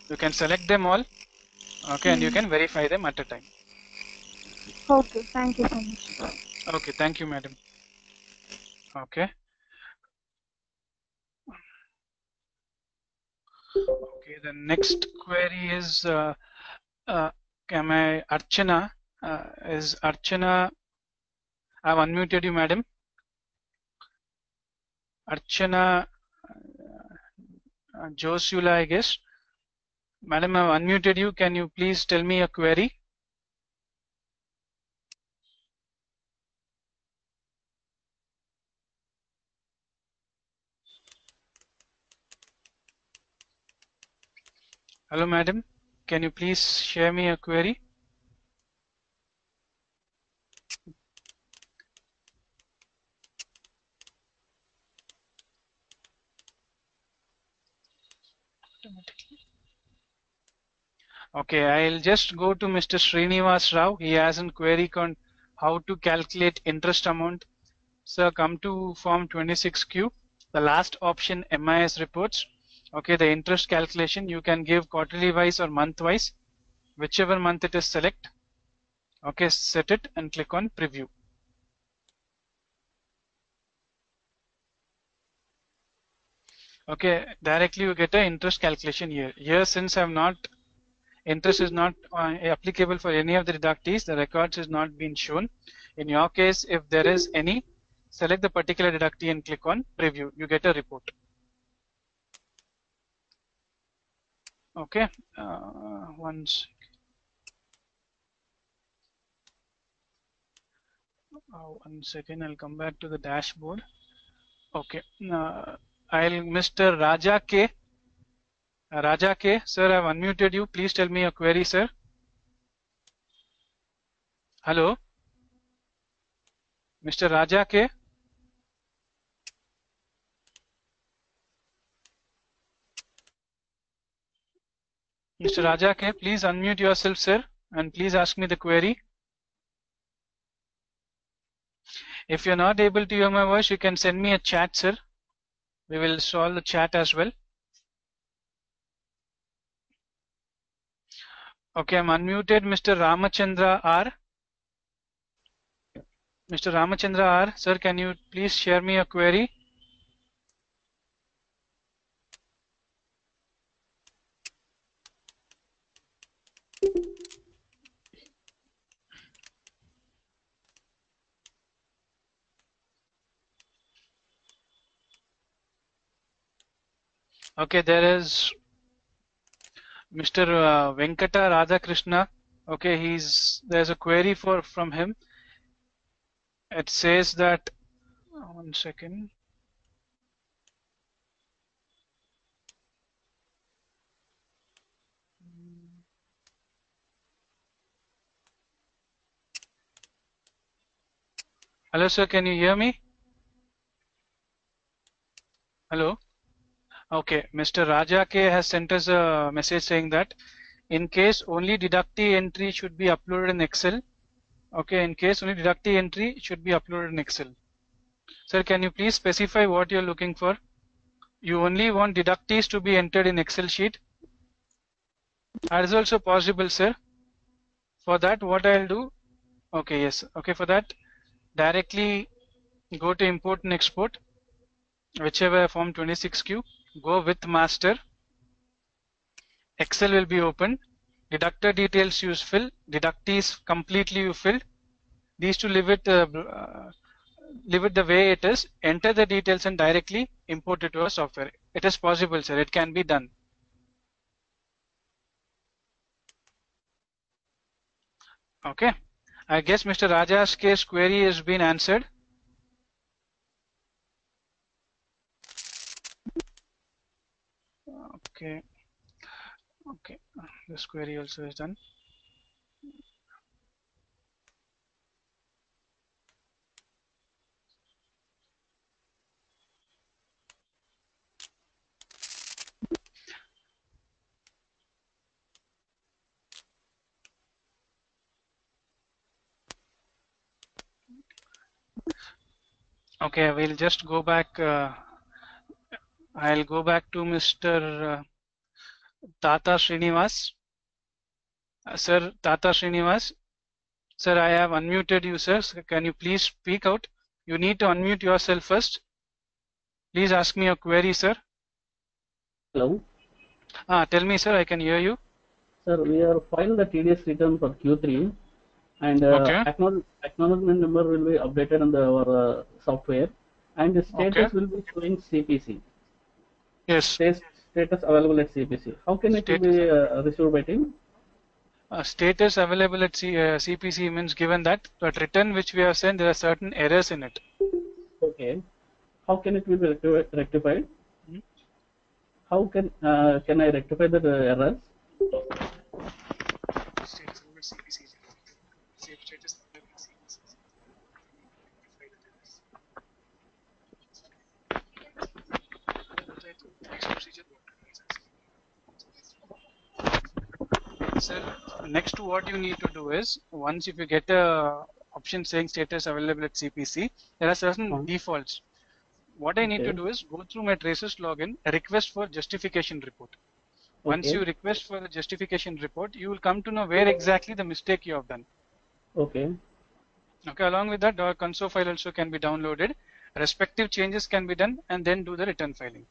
You can select them all. Okay, and you can verify them at a time. Okay, thank you so much. Okay, thank you, madam. Okay. Okay, the next query is Archana? Is Archana? I've unmuted you, madam. Archana Josula, I guess. Madam, I've unmuted you. Can you please tell me a query? Hello, madam. Can you please share me a query? Okay, I'll just go to Mr. Srinivas Rao. He has a query on how to calculate interest amount. So come to form 26Q. The last option, MIS reports. Okay, the interest calculation you can give quarterly wise or month wise, whichever month it is select. Okay, set it and click on preview. Okay, directly you get a interest calculation here. Here, since I'm not, interest is not applicable for any of the deductees, the records is not been shown. In your case, if there is any, select the particular deductee and click on preview. You get a report. Okay, one second, I'll come back to the dashboard. Okay, Mr. Raja K. Raja K, sir, I've unmuted you. Please tell me a query, sir. Hello, Mr. Raja K. Mr. Raja K, please unmute yourself, sir, and please ask me the query. If you're not able to hear my voice, you can send me a chat, sir. We will solve the chat as well. Okay, I'm unmuted, Mr. Ramachandra R. Mr. Ramachandra R, sir, can you please share me a query? Okay, there is Mr. Venkata Radhakrishna. Okay, there's a query from him. It says that, one second. Hello, sir, can you hear me? Hello. Okay, Mr. Raja K has sent us a message saying that in case only deductee entry should be uploaded in Excel. Okay, in case only deductee entry should be uploaded in Excel. Sir, can you please specify what you're looking for? You only want deductees to be entered in Excel sheet? That is also possible, sir. For that, what I'll do? Okay, yes. Okay, for that, directly go to import and export, whichever form 26Q. Go with master. Excel will be open. Deductor details you fill. Deductees completely you filled. These two leave it the way it is. Enter the details and directly import it to our software. It is possible, sir. It can be done. Okay. I guess Mr. Raja's case query has been answered. Okay. Okay. This query also is done. Okay, we'll just go back. I'll go back to Mr. Tata Srinivas. Sir, Tata Srinivas, Sir, I have unmuted you, sir. So can you please speak out? You need to unmute yourself first. Please ask me your query, sir. Hello. Tell me, sir. I can hear you. Sir, we are filing the TDS return for Q3, and Okay. acknowledgement number will be updated on our software, and the status will be showing CPC. Yes. Status available at CPC. How can it be received by team? Status available at CPC means given that return which we have sent, there are certain errors in it. Okay. How can it be rectified? How can I rectify the errors? Sir, next what you need to do is, once if you get a option saying status available at CPC, there are certain defaults. What I need to do is go through my traces login, request for justification report. Once you request for the justification report, you will come to know where exactly the mistake you have done. Okay. Okay, along with that, the console file also can be downloaded. Respective changes can be done, and then do the return filing.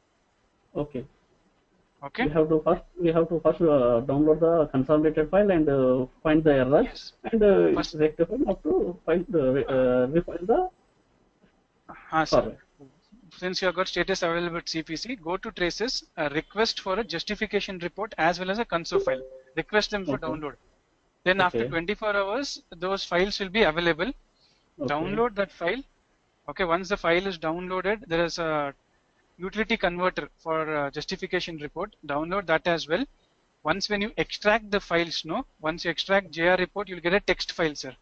Okay. Okay. We have to first download the consolidated file and find the errors and rectify up to find refile the. Sir. Since you have got status available at CPC, go to traces, request for a justification report as well as a console file. Request them for download. Then after 24 hours, those files will be available. Download that file. Okay, once the file is downloaded, there is a utility converter for justification report. Download that as well. Once when you extract the files, once you extract JR report, you'll get a text file, sir.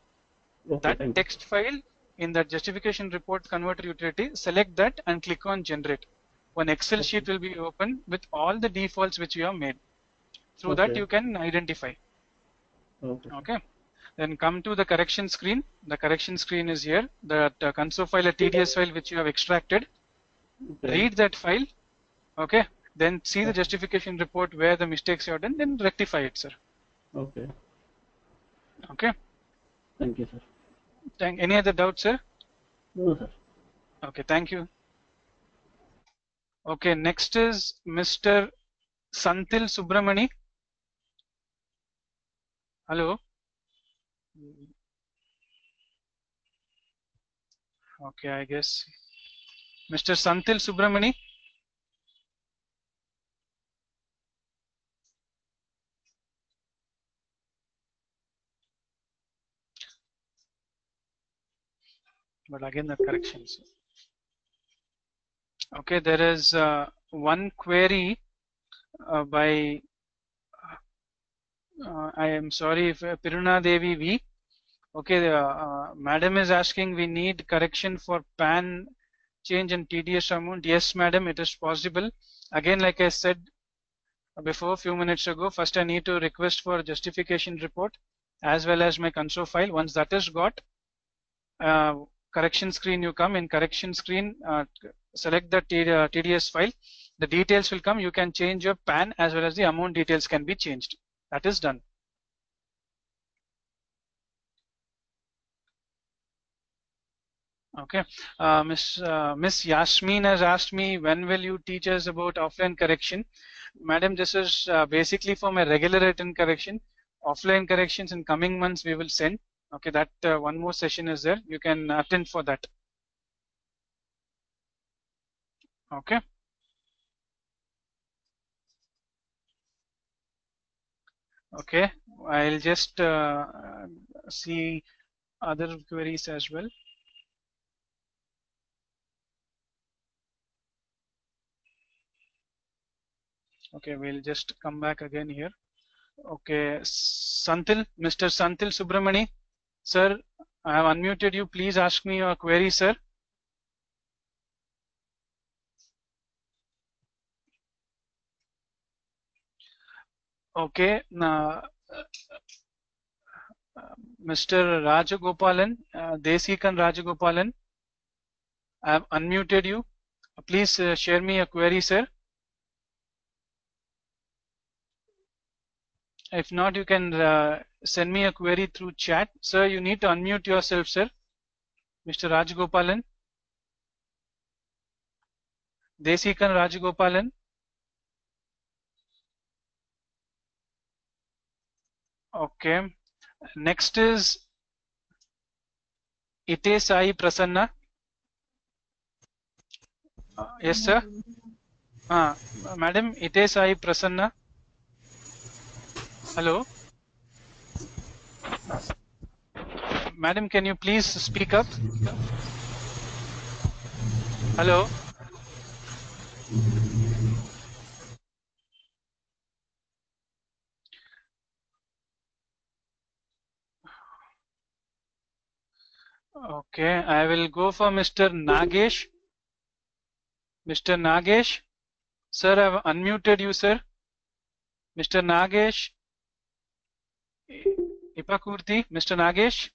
That text file in the justification report converter utility, select that and click on generate. One Excel sheet will be open with all the defaults which you have made. Through that you can identify. Okay. Then come to the correction screen. The correction screen is here. The console file, a TDS file which you have extracted. Read that file. Okay. Then see the justification report where the mistakes you have done. Then rectify it, sir. Okay. Okay. Thank you, sir. Any other doubts, sir? No, sir. Okay, thank you. Okay, next is Mr. Santil Subramani. Hello. Okay, I guess Mr. Santil Subramani. But again the corrections. Okay, there is one query by I am sorry if Piruna Devi V. Okay, madam is asking we need correction for PAN change and TDS amount. Yes, madam, it is possible. Again, like I said before a few minutes ago, first I need to request for justification report as well as my console file. Once that is got, correction screen you come. In correction screen, select the TDS file. The details will come. You can change your PAN as well as the amount details can be changed. That is done. Okay, Miss Yasmin has asked me when will you teach us about offline correction. Madam, this is basically for my regular written correction. Offline corrections in coming months we will send. Okay, that one more session is there. You can attend for that. Okay. Okay, I'll just see other queries as well. Okay, we'll just come back again here. Okay, Santil, Mr. Santil Subramani, sir, I have unmuted you. Please ask me your query, sir. Okay, Mr. Rajagopalan, Desikan Rajagopalan, I have unmuted you. Please share me a query, sir. If not, you can send me a query through chat. Sir, you need to unmute yourself, sir. Mr. Rajgopalan. Desikan Rajgopalan. Okay. Next is Ite Sai Prasanna. Yes, sir. Madam, Ite Sai Prasanna. Hello. Madam, can you please speak up? Hello. Okay, I will go for Mr. Nagesh. Mr. Nagesh. Sir, I have unmuted you, sir. Mr. Nagesh. Ipakurti. Mr. Nagesh.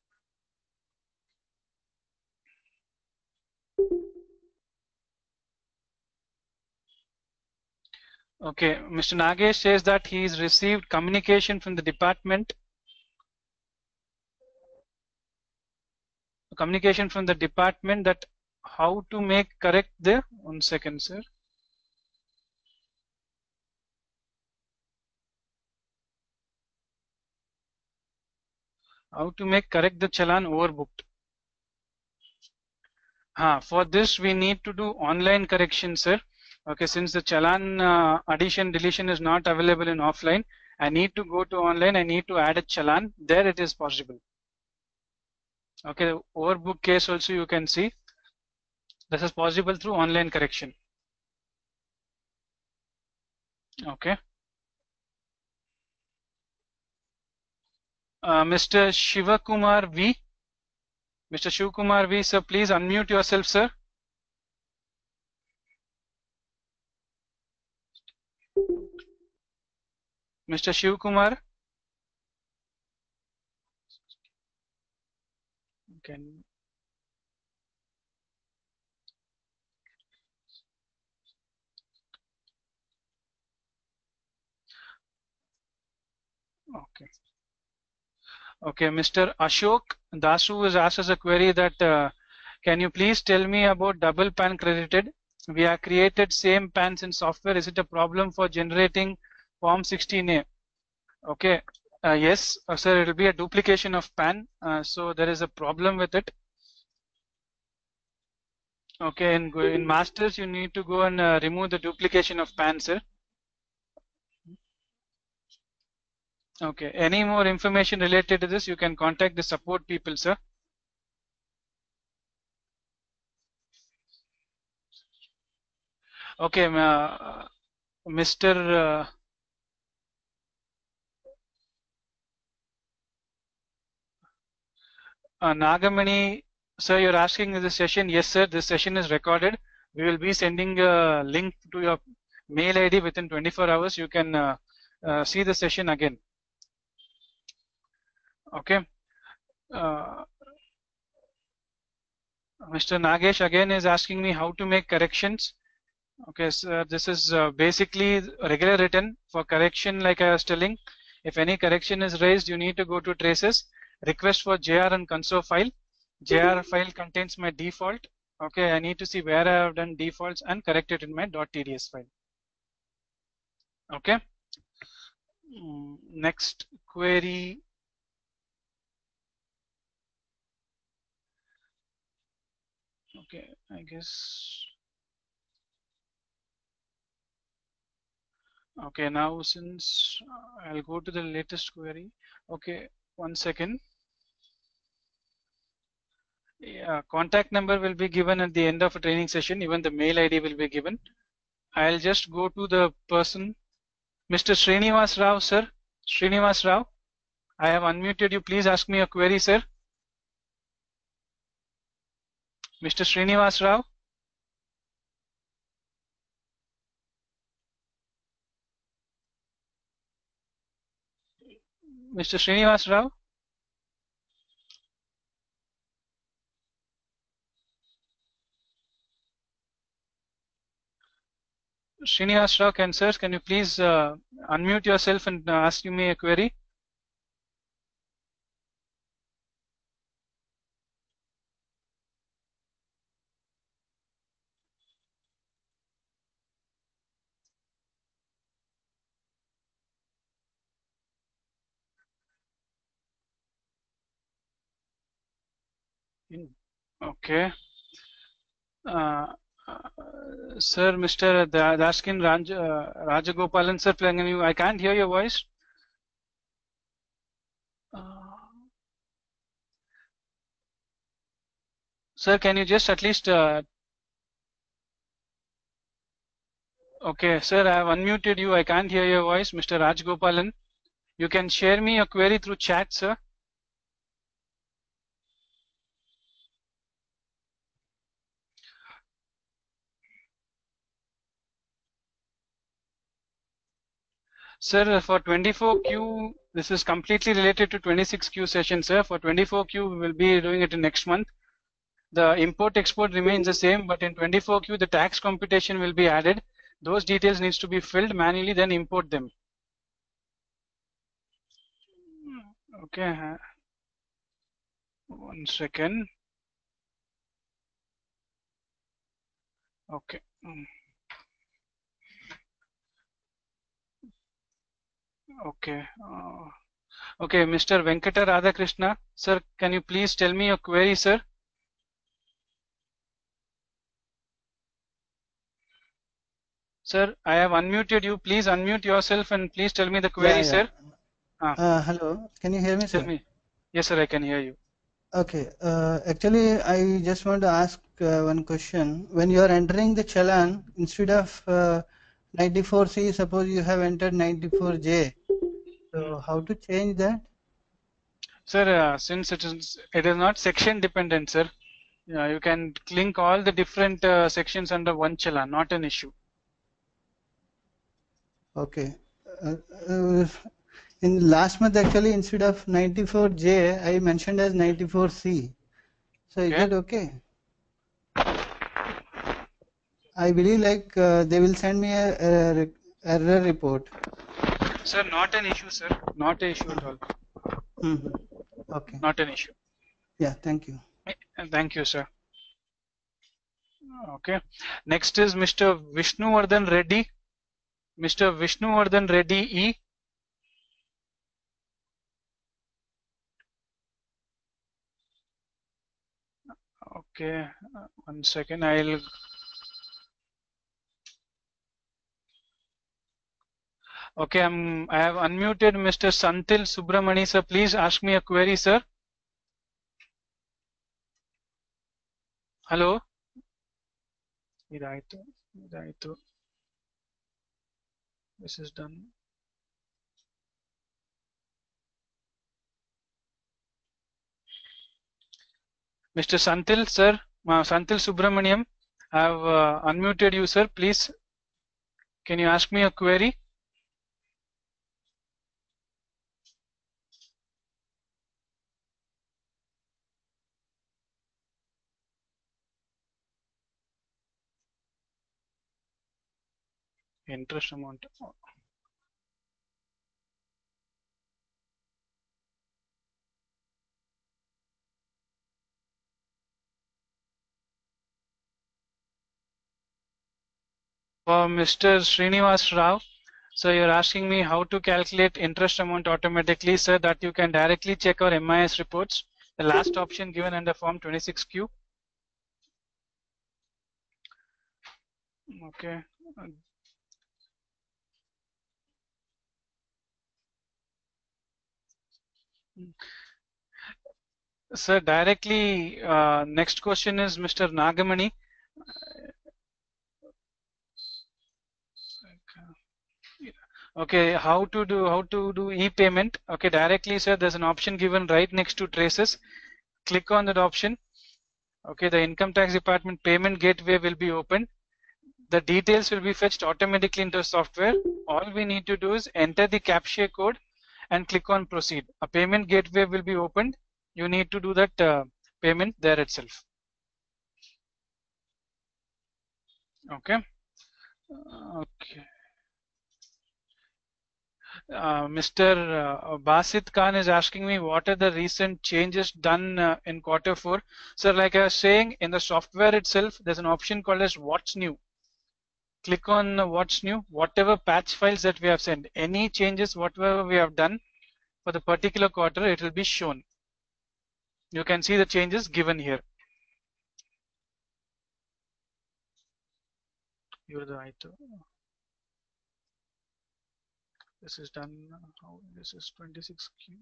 Okay, Mr. Nagesh says that he's received communication from the department. Communication from the department that how to make correct the, 1 second, sir. How to make correct the challan overbooked. For this we need to do online correction, sir. Okay, since the challan addition deletion is not available in offline, I need to go to online. I need to add a challan. There it is possible. Okay, the overbook case also you can see. This is possible through online correction. Okay. Mr. Shivakumar V. Mr. Shivakumar V, sir, please unmute yourself, sir. Mr. Shivakumar. Can okay. Okay, Mr. Ashok Dasu has asked us a query that can you please tell me about double PAN credited? We have created same PANs in software. Is it a problem for generating Form 16A? Okay, yes, sir, it will be a duplication of PAN. So there is a problem with it. Okay, in masters you need to go and remove the duplication of PAN, sir. Okay, any more information related to this, you can contact the support people, sir. Okay, Mr. Nagamani, sir, you're asking this session. Yes, sir, this session is recorded. We will be sending a link to your mail ID within 24 hours. You can see the session again. Okay. Mr. Nagesh again is asking me how to make corrections. Okay, so this is basically regular written for correction. Like I was telling, if any correction is raised, you need to go to traces, request for JR and console file. JR file contains my default. Okay, I need to see where I have done defaults and correct it in my .tds file. Okay. Next query. Okay, I guess. Okay, now since I'll go to the latest query. Okay, 1 second. Yeah, contact number will be given at the end of a training session. Even the mail ID will be given. I'll just go to the person. Mr. Srinivas Rao, sir. Srinivas Rao, I have unmuted you. Please ask me a query, sir. Mr. Srinivas Rao. Mr. Srinivas Rao. Srinivas Rao, can you please unmute yourself and ask me a query? Okay. Sir, Mr. Daskin Rajagopalan, sir, I can't hear your voice. Sir, can you just at least okay, sir, I have unmuted you. I can't hear your voice, Mr. Rajgopalan. You can share me a query through chat, sir. Sir, for 24Q, this is completely related to 26Q session, sir. For 24Q, we will be doing it next month. The import-export remains the same, but in 24Q, the tax computation will be added. Those details needs to be filled manually, then import them. Okay. 1 second. Okay. Okay. Okay, Mr. Venkata Radhakrishna, sir, can you please tell me your query, sir? Sir, I have unmuted you. Please unmute yourself and please tell me the query, sir. Hello, can you hear me, sir? Tell me. Yes, sir, I can hear you. Okay, actually, I just want to ask one question. When you are entering the challan, instead of 94C, suppose you have entered 94J. So, how to change that? Sir, since it is not section dependent, sir. You can link all the different sections under one challan, not an issue. Okay. In last month, actually, instead of 94J, I mentioned as 94C. So, is that okay? I believe like they will send me a error report. Sir, not an issue, sir. Not an issue at all. Okay. Not an issue. Yeah, thank you. Thank you, sir. Okay. Next is Mr. Vishnuvardhan Reddy. Mr. Vishnuvardhan Reddy E. Okay, 1 second. Okay, I have unmuted Mr. Santil Subramani, sir. Please ask me a query, sir. Hello. This is done. Mr. Santil, sir, Santil Subramaniam, I have unmuted you, sir. Please, can you ask me a query? Interest amount. For Mr. Srinivas Rao, so you're asking me how to calculate interest amount automatically, sir, that you can directly check our MIS reports. The last option given under form 26Q. Okay. Sir, directly, next question is Mr. Nagamani. Okay, how to do e-payment? Okay, directly, sir, there's an option given right next to traces. Click on that option. Okay, the income tax department payment gateway will be opened. The details will be fetched automatically into the software. All we need to do is enter the CAPTCHA code and click on proceed. A payment gateway will be opened. You need to do that payment there itself. Okay. Okay. Mr. Basit Khan is asking me what are the recent changes done in Q4. So like I was saying, in the software itself, there's an option called as what's new. Click on what's new, whatever patch files that we have sent, any changes, whatever we have done for the particular quarter, it will be shown. You can see the changes given here. You're the item. This is done. How this is 26Q.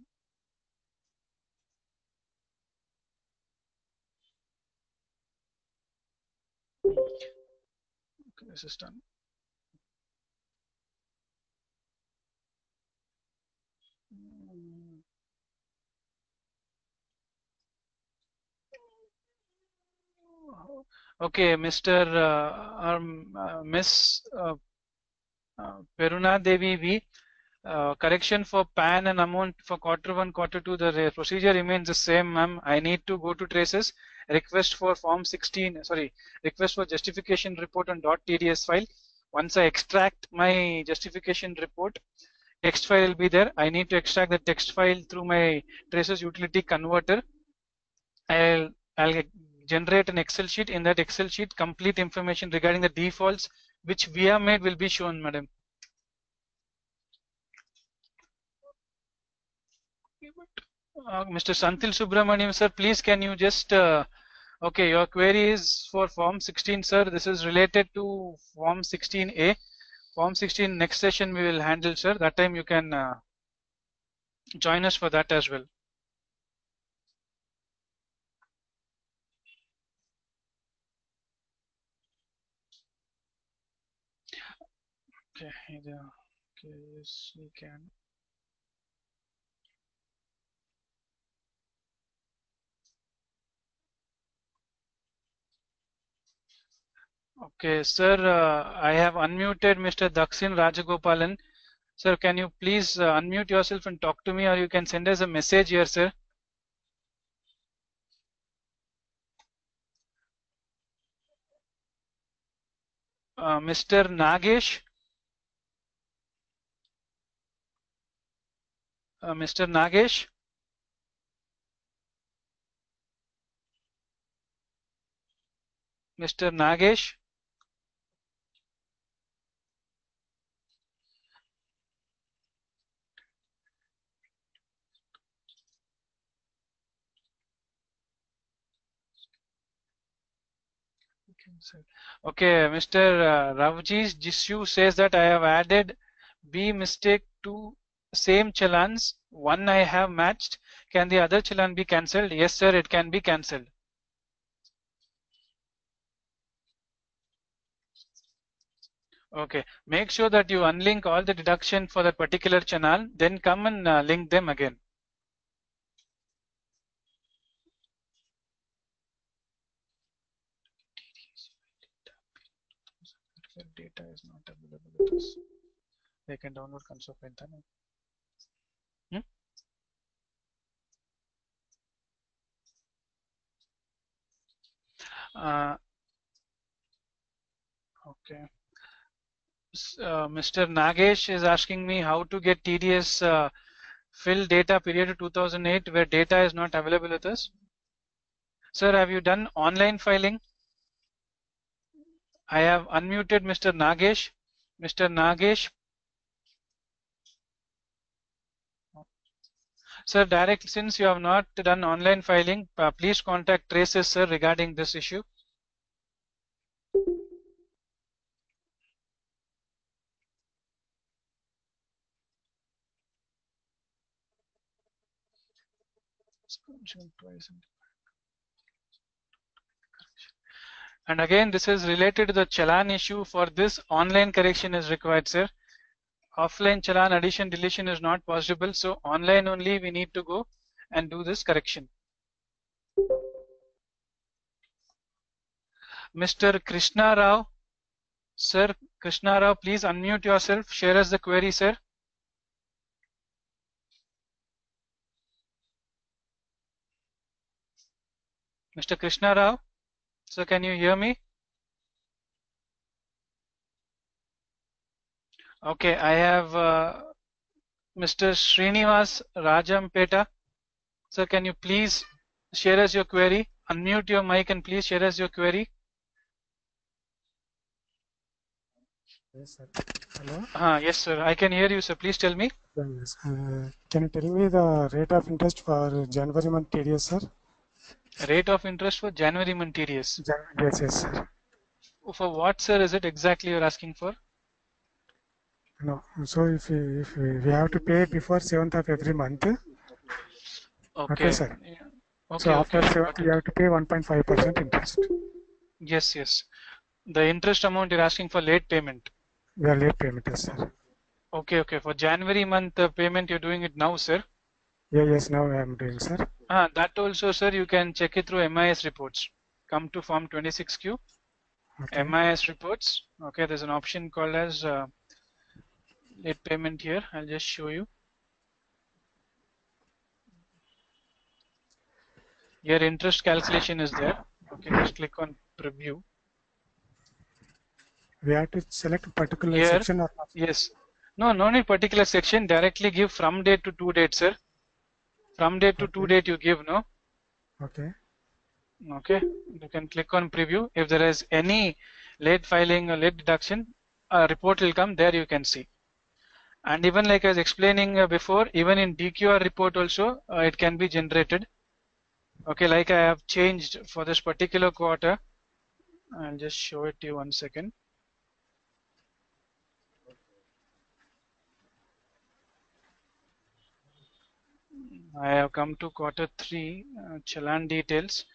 Okay, this is done. Okay, Mr. Miss Peruna Devi V. Correction for PAN and amount for Q1, Q2. The procedure remains the same, ma'am. I need to go to traces. Request for form 16. Sorry, request for justification report on .tds file. Once I extract my justification report, text file will be there. I need to extract the text file through my traces utility converter. I'll generate an Excel sheet. In that Excel sheet, complete information regarding the defaults which we have made will be shown, madam. Mr. Santil Subramaniam, sir, please can you just okay, your query is for form 16, sir. This is related to form 16A. Form 16 next session we will handle, sir. That time you can join us for that as well. Okay, okay, yes, we can. Okay, sir, I have unmuted Mr. Dakshin Rajagopalan. Sir, can you please unmute yourself and talk to me, or you can send us a message here, sir. Mr. Nagesh. Mr. Nagesh. Mr. Nagesh. Okay, Mr. Ravji Jishu says that I have added B mistake to same challans. One I have matched. Can the other challan be cancelled? Yes, sir, it can be cancelled. Okay, make sure that you unlink all the deduction for that particular channel, then come and link them again. Data is not available with us. They can download console file. Okay. Mr. Nagesh is asking me how to get TDS fill data period 2008 where data is not available with us. Sir, have you done online filing? I have unmuted Mr. Nagesh. Mr. Nagesh. Sir, direct since you have not done online filing, please contact Traces, sir, regarding this issue. And again, this is related to the challan issue. For this, online correction is required, sir. Offline challan addition deletion is not possible, so online only we need to go and do this correction. Mr. Krishna Rao, sir, Krishna Rao, please unmute yourself, share us the query, sir. Mr. Krishna Rao, sir, can you hear me? Okay, I have Mr. Srinivas Rajampeta. Sir, can you please share us your query? Unmute your mic and please share us your query. Yes, sir. Hello? Yes, sir. I can hear you, sir. Please tell me. Yes. Can you tell me the rate of interest for January month TDS, sir? Rate of interest for January month TDS. Yes, yes, sir. For what, sir, is it exactly you're asking for? No. So if we have to pay before 7th of every month. Okay, sir. Yeah. Okay, so after okay, 7th, you have to pay 1.5% interest. Yes, yes. The interest amount you're asking for late payment. Yeah, late payment, yes, sir. Okay, okay. For January month payment, you're doing it now, sir? Yeah, yes, now I am doing, sir. That also, sir, you can check it through MIS reports. Come to Form 26Q, Okay. MIS reports. Okay, there's an option called as late payment here. I'll just show you. Your interest calculation is there. Okay, just click on preview. We have to select a particular Here, section or not? yes. No need particular section. Directly give from date to to date, sir. From date to to date you give, no? Okay. Okay, you can click on preview. If there is any late filing or late deduction, a report will come there, you can see. And even like I was explaining before, even in DQR report also it can be generated. Okay, like I have changed for this particular quarter. I'll just show it to you 1 second. I have come to quarter 3 challan details.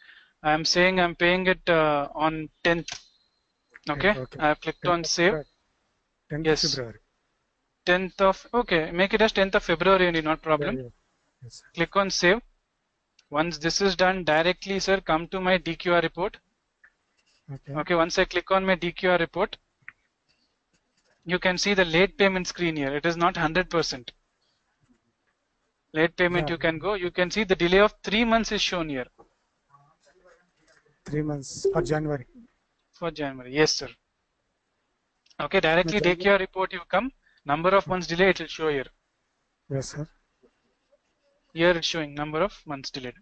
I am saying I'm paying it on 10th. Okay, I have clicked on save. 10th yes. February. 10th of, okay, make it as 10th of February only, not problem. Yeah. Yes, click on save. Once this is done, directly, sir, come to my DQR report. Okay, once I click on my DQR report, you can see the late payment screen here. It is not 100%. Late payment, you can go. You can see the delay of 3 months is shown here. 3 months for January. For January, yes, sir. Okay, directly DQR report you come. Number of months delay, it will show here. Yes, sir. Here it's showing number of months delayed.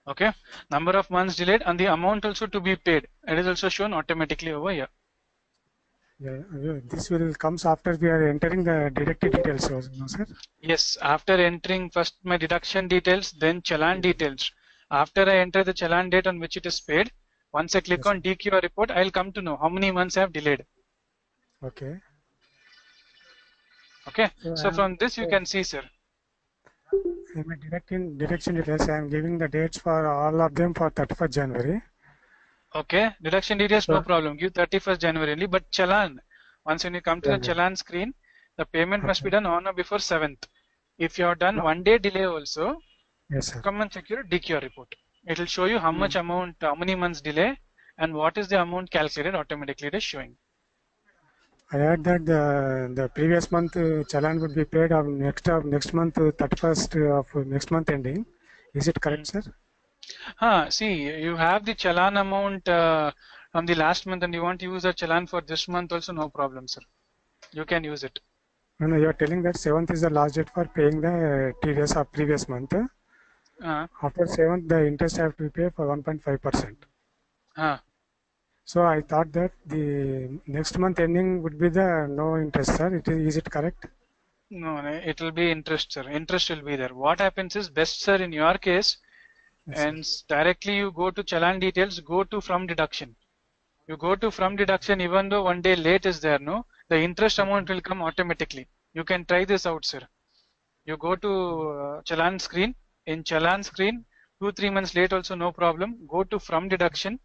Okay, number of months delayed and the amount also to be paid. It is also shown automatically over here. Yeah, this will comes after we are entering the deducted details, no, sir? Yes, after entering first my deduction details, then challan details. After I enter the challan date on which it is paid, once I click on DQR report, I'll come to know how many months I have delayed. Okay. Okay, so from this you can see, sir. In my deduction details, I am giving the dates for all of them for 31st January. Okay, deduction details, no problem. Give 31st January only, but challan, once when you come to the challan screen, the payment must be done on or before 7th. If you have done 1 day delay also, yes, sir. Come and check your DQR report. It will show you how much amount, how many months delay, and what is the amount calculated automatically. It is showing. I heard that the previous month challan would be paid on next month 31st of next month ending. Is it correct, sir? See, you have the challan amount from the last month, and you want to use the challan for this month also, no problem, sir. You can use it. No, you are telling that 7th is the last date for paying the TDS of previous month. After 7th, the interest have to be paid for 1.5%. So I thought that the next month ending would be the no interest, sir. Is it correct? No, it will be interest, sir. Interest will be there. What happens is best, sir, in your case, and directly you go to challan details, go to from deduction. You go to from deduction, even though 1 day late is there, no, the interest amount will come automatically. You can try this out, sir. You go to challan screen. In challan screen, 2-3 months late also no problem. Go to from deduction.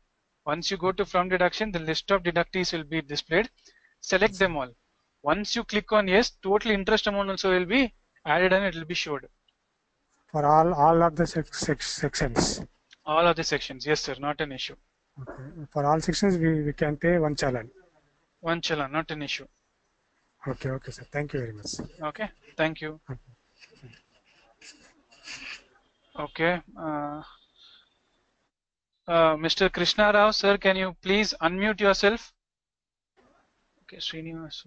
Once you go to from deduction, the list of deductees will be displayed. Select them all. Once you click on yes, total interest amount also will be added and it will be showed. For all of the sections? All of the sections, yes, sir, not an issue. Okay. For all sections, we can pay one challan. One challan, not an issue. Okay, sir. Thank you very much. Okay, thank you. Okay. Mr. Krishna Rao, sir, can you please unmute yourself? Okay, Srinivas.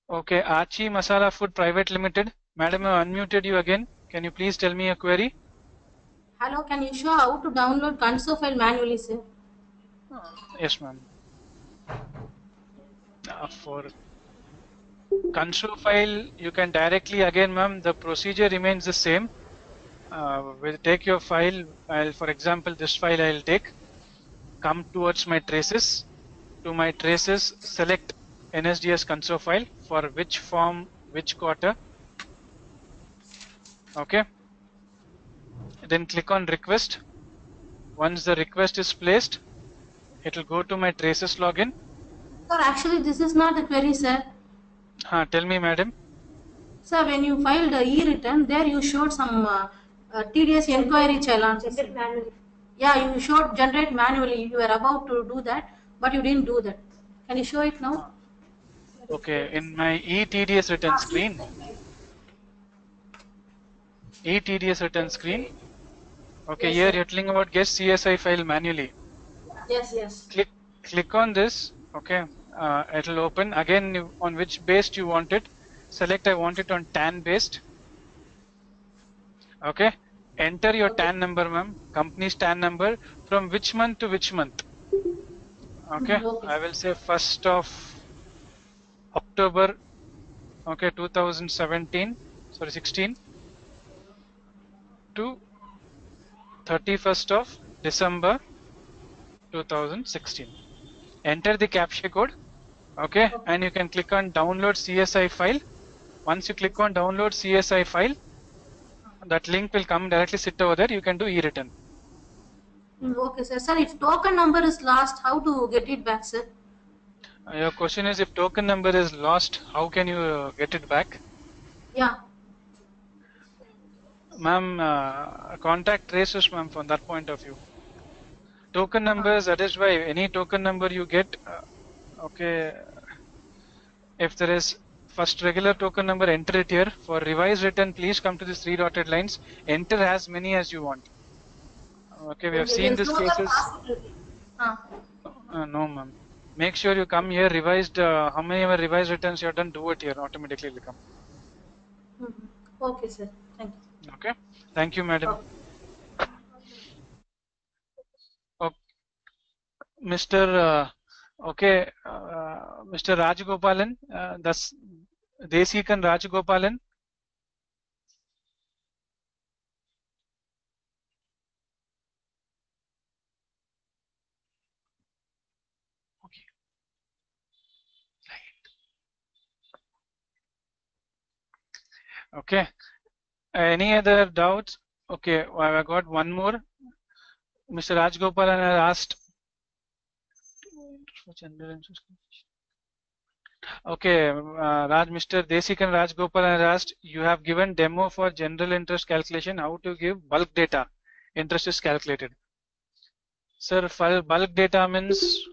Okay, Achi Masala Food Private Limited. Madam, I unmuted you again. Can you please tell me a query? Hello, can you show how to download console file manually, sir? Yes, ma'am. Control file, you can directly, again ma'am, the procedure remains the same. We'll take your file, for example, this file I'll take, come towards my traces, to my traces, select NSDS console file for which form, which quarter, okay. Then click on request. Once the request is placed, it will go to my traces login. Sir, actually this is not a query, sir. Tell me, madam. Sir, when you filed a e-return, there you showed some TDS inquiry challenge. Yeah, you showed generate manually. You were about to do that, but you didn't do that. Can you show it now? Okay, in my eTDS return screen. eTDS return screen. Okay, Yes, here sir. you're telling about get CSI file manually. Yes. Click on this. Okay, it'll open. Again, on which based you want it. Select I want it on TAN based. Okay, enter your TAN number, ma'am. Company's TAN number from which month to which month. Okay, I will say 1st of October, okay, 2017, sorry, 16 to 31st of December 2016. Enter the CAPTCHA code, okay, and you can click on download CSI file. Once you click on download CSI file, that link will come directly sit over there. You can do e-return. Okay, sir. Sir, if token number is lost, how to get it back, sir? Your question is, if token number is lost, how can you get it back? Yeah. Ma'am, contact traces, ma'am, from that point of view. Token numbers, that is why any token number you get, okay, if there is first regular token number, enter it here. For revised return, please come to these 3 dotted lines. Enter as many as you want. Okay, we have seen these cases. No, ma'am. Make sure you come here, revised, how many ever revised returns you have done, do it here, automatically will come. Okay, sir. Thank you. Okay. Thank you, madam. Okay. Mr. Mr. Rajgopalan, that's Desikan Rajgopalan. Okay. Any other doubts? Okay, I got one more. Mr. Rajgopalan has asked. Okay, Mr. Desikan Rajgopalan has asked, you have given demo for general interest calculation, how to give bulk data. Interest is calculated. Sir, bulk data means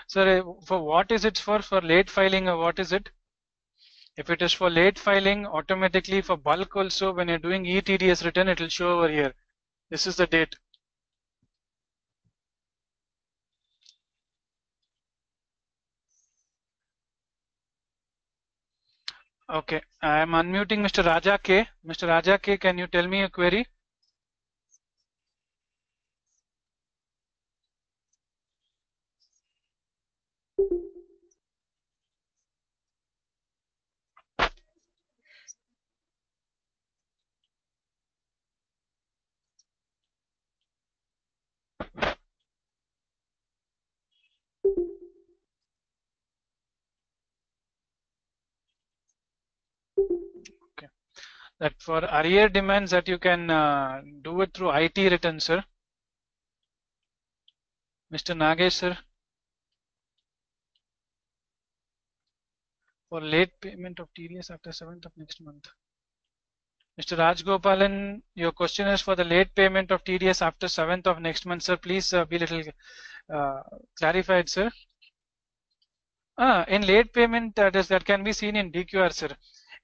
sir, for what is it for late filing, or what is it? If it is for late filing, automatically for bulk also, when you're doing eTDS return, it will show over here. This is the date. Okay, I am unmuting Mr. Raja K. Mr. Raja K, can you tell me a query? Okay, that for arrear demands that you can do it through IT return, sir. Mr. Nagesh, sir. For late payment of TDS after 7th of next month. Mr. Rajgopalan, your question is for the late payment of TDS after 7th of next month, sir. Please be little clarified, sir. In late payment, that can be seen in DQR, sir.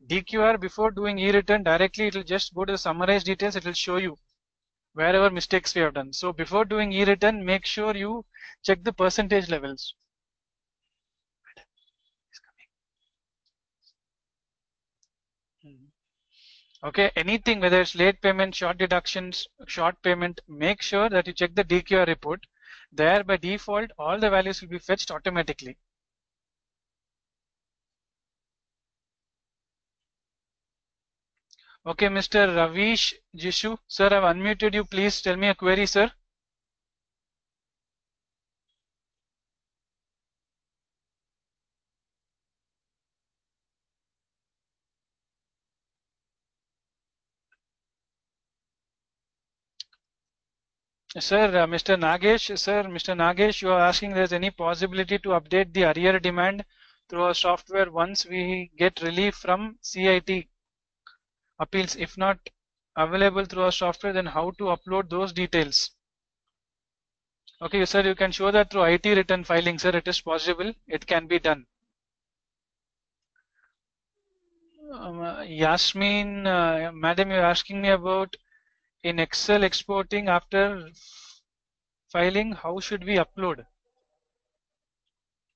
DQR, before doing e-return, directly it will just go to the summarized details, it will show you. wherever mistakes we have done. So before doing e-return, make sure you check the percentage levels. Okay, anything, whether it's late payment, short deductions, short payment, make sure that you check the DQR report. There by default, all the values will be fetched automatically. Okay, Mr. Ravish Jishu, sir, I've unmuted you. Please tell me a query, sir. Sir, Mr. Nagesh, you are asking there's any possibility to update the arrear demand through our software once we get relief from CIT appeals. If not available through our software, then how to upload those details? Okay, sir, you can show that through IT return filing, sir. It is possible. It can be done. Yasmin, madam, you're asking me about in Excel exporting after filing, how should we upload?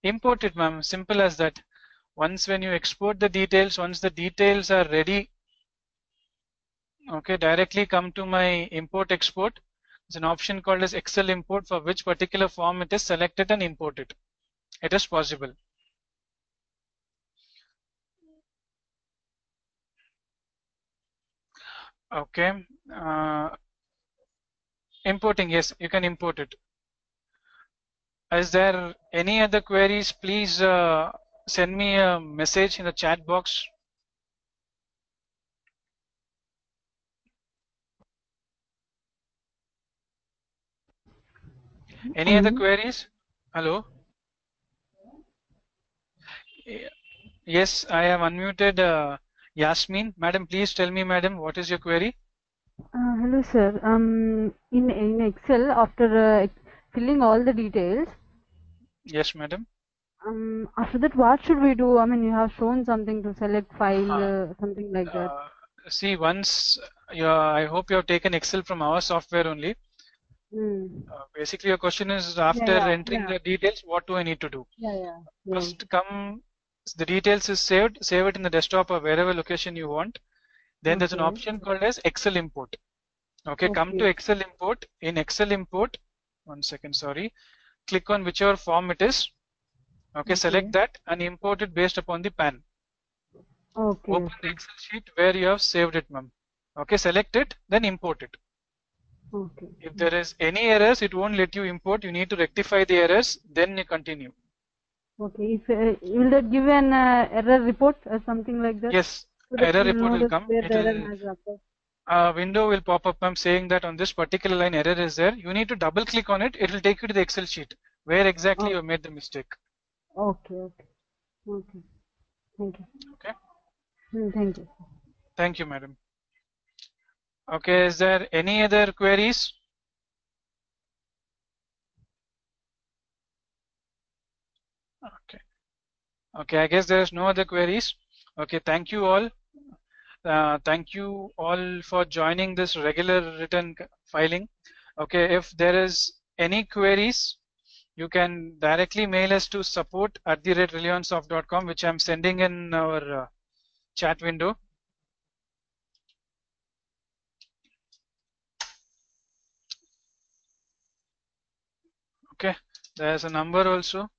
Import it, ma'am. Simple as that. Once when you export the details, once the details are ready, okay, directly come to my import export. There's an option called as Excel import for which particular form it is selected and import it. It is possible. Okay. Importing, yes, you can import it. Is there any other queries? Please send me a message in the chat box. Any other queries? Hello? Yes, I have unmuted Yasmin. Madam, please tell me, madam, what is your query? Hello, sir. In Excel, after filling all the details. Yes, madam. After that, what should we do? I mean, you have shown something to select file, something like that. See, once I hope you have taken Excel from our software only. Basically, your question is after entering the details, what do I need to do? First, the details is saved. Save it in the desktop or wherever location you want. Then there's an option called as Excel import. Okay, come to Excel import. In Excel import, 1 second, sorry. Click on whichever form it is. Okay, select that and import it based upon the PAN. Open the Excel sheet where you have saved it, ma'am. Okay, select it, then import it. If there is any errors, it won't let you import. You need to rectify the errors, then you continue. Okay, if will that give an error report or something like that? Yes, so error report will come. A window will pop up, ma'am, saying that on this particular line error is there. You need to double click on it. It will take you to the Excel sheet where exactly you made the mistake. Okay. Thank you. Okay. Thank you. Thank you, madam. Okay, is there any other queries? Okay, I guess there is no other queries. Okay, thank you all. Thank you all for joining this regular return filing. Okay, if there is any queries, you can directly mail us to support@relyonsoft.com, which I'm sending in our chat window. Okay, there's a number also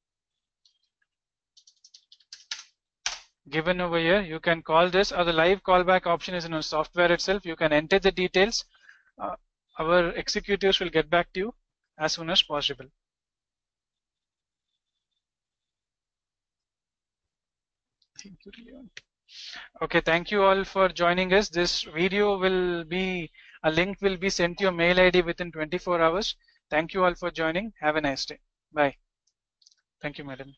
given over here. You can call this, or the live callback option is in our software itself. You can enter the details. Our executives will get back to you as soon as possible. Okay, thank you all for joining us. This video will be, a link will be sent to your mail ID within 24 hours. Thank you all for joining. Have a nice day. Bye. Thank you, madam.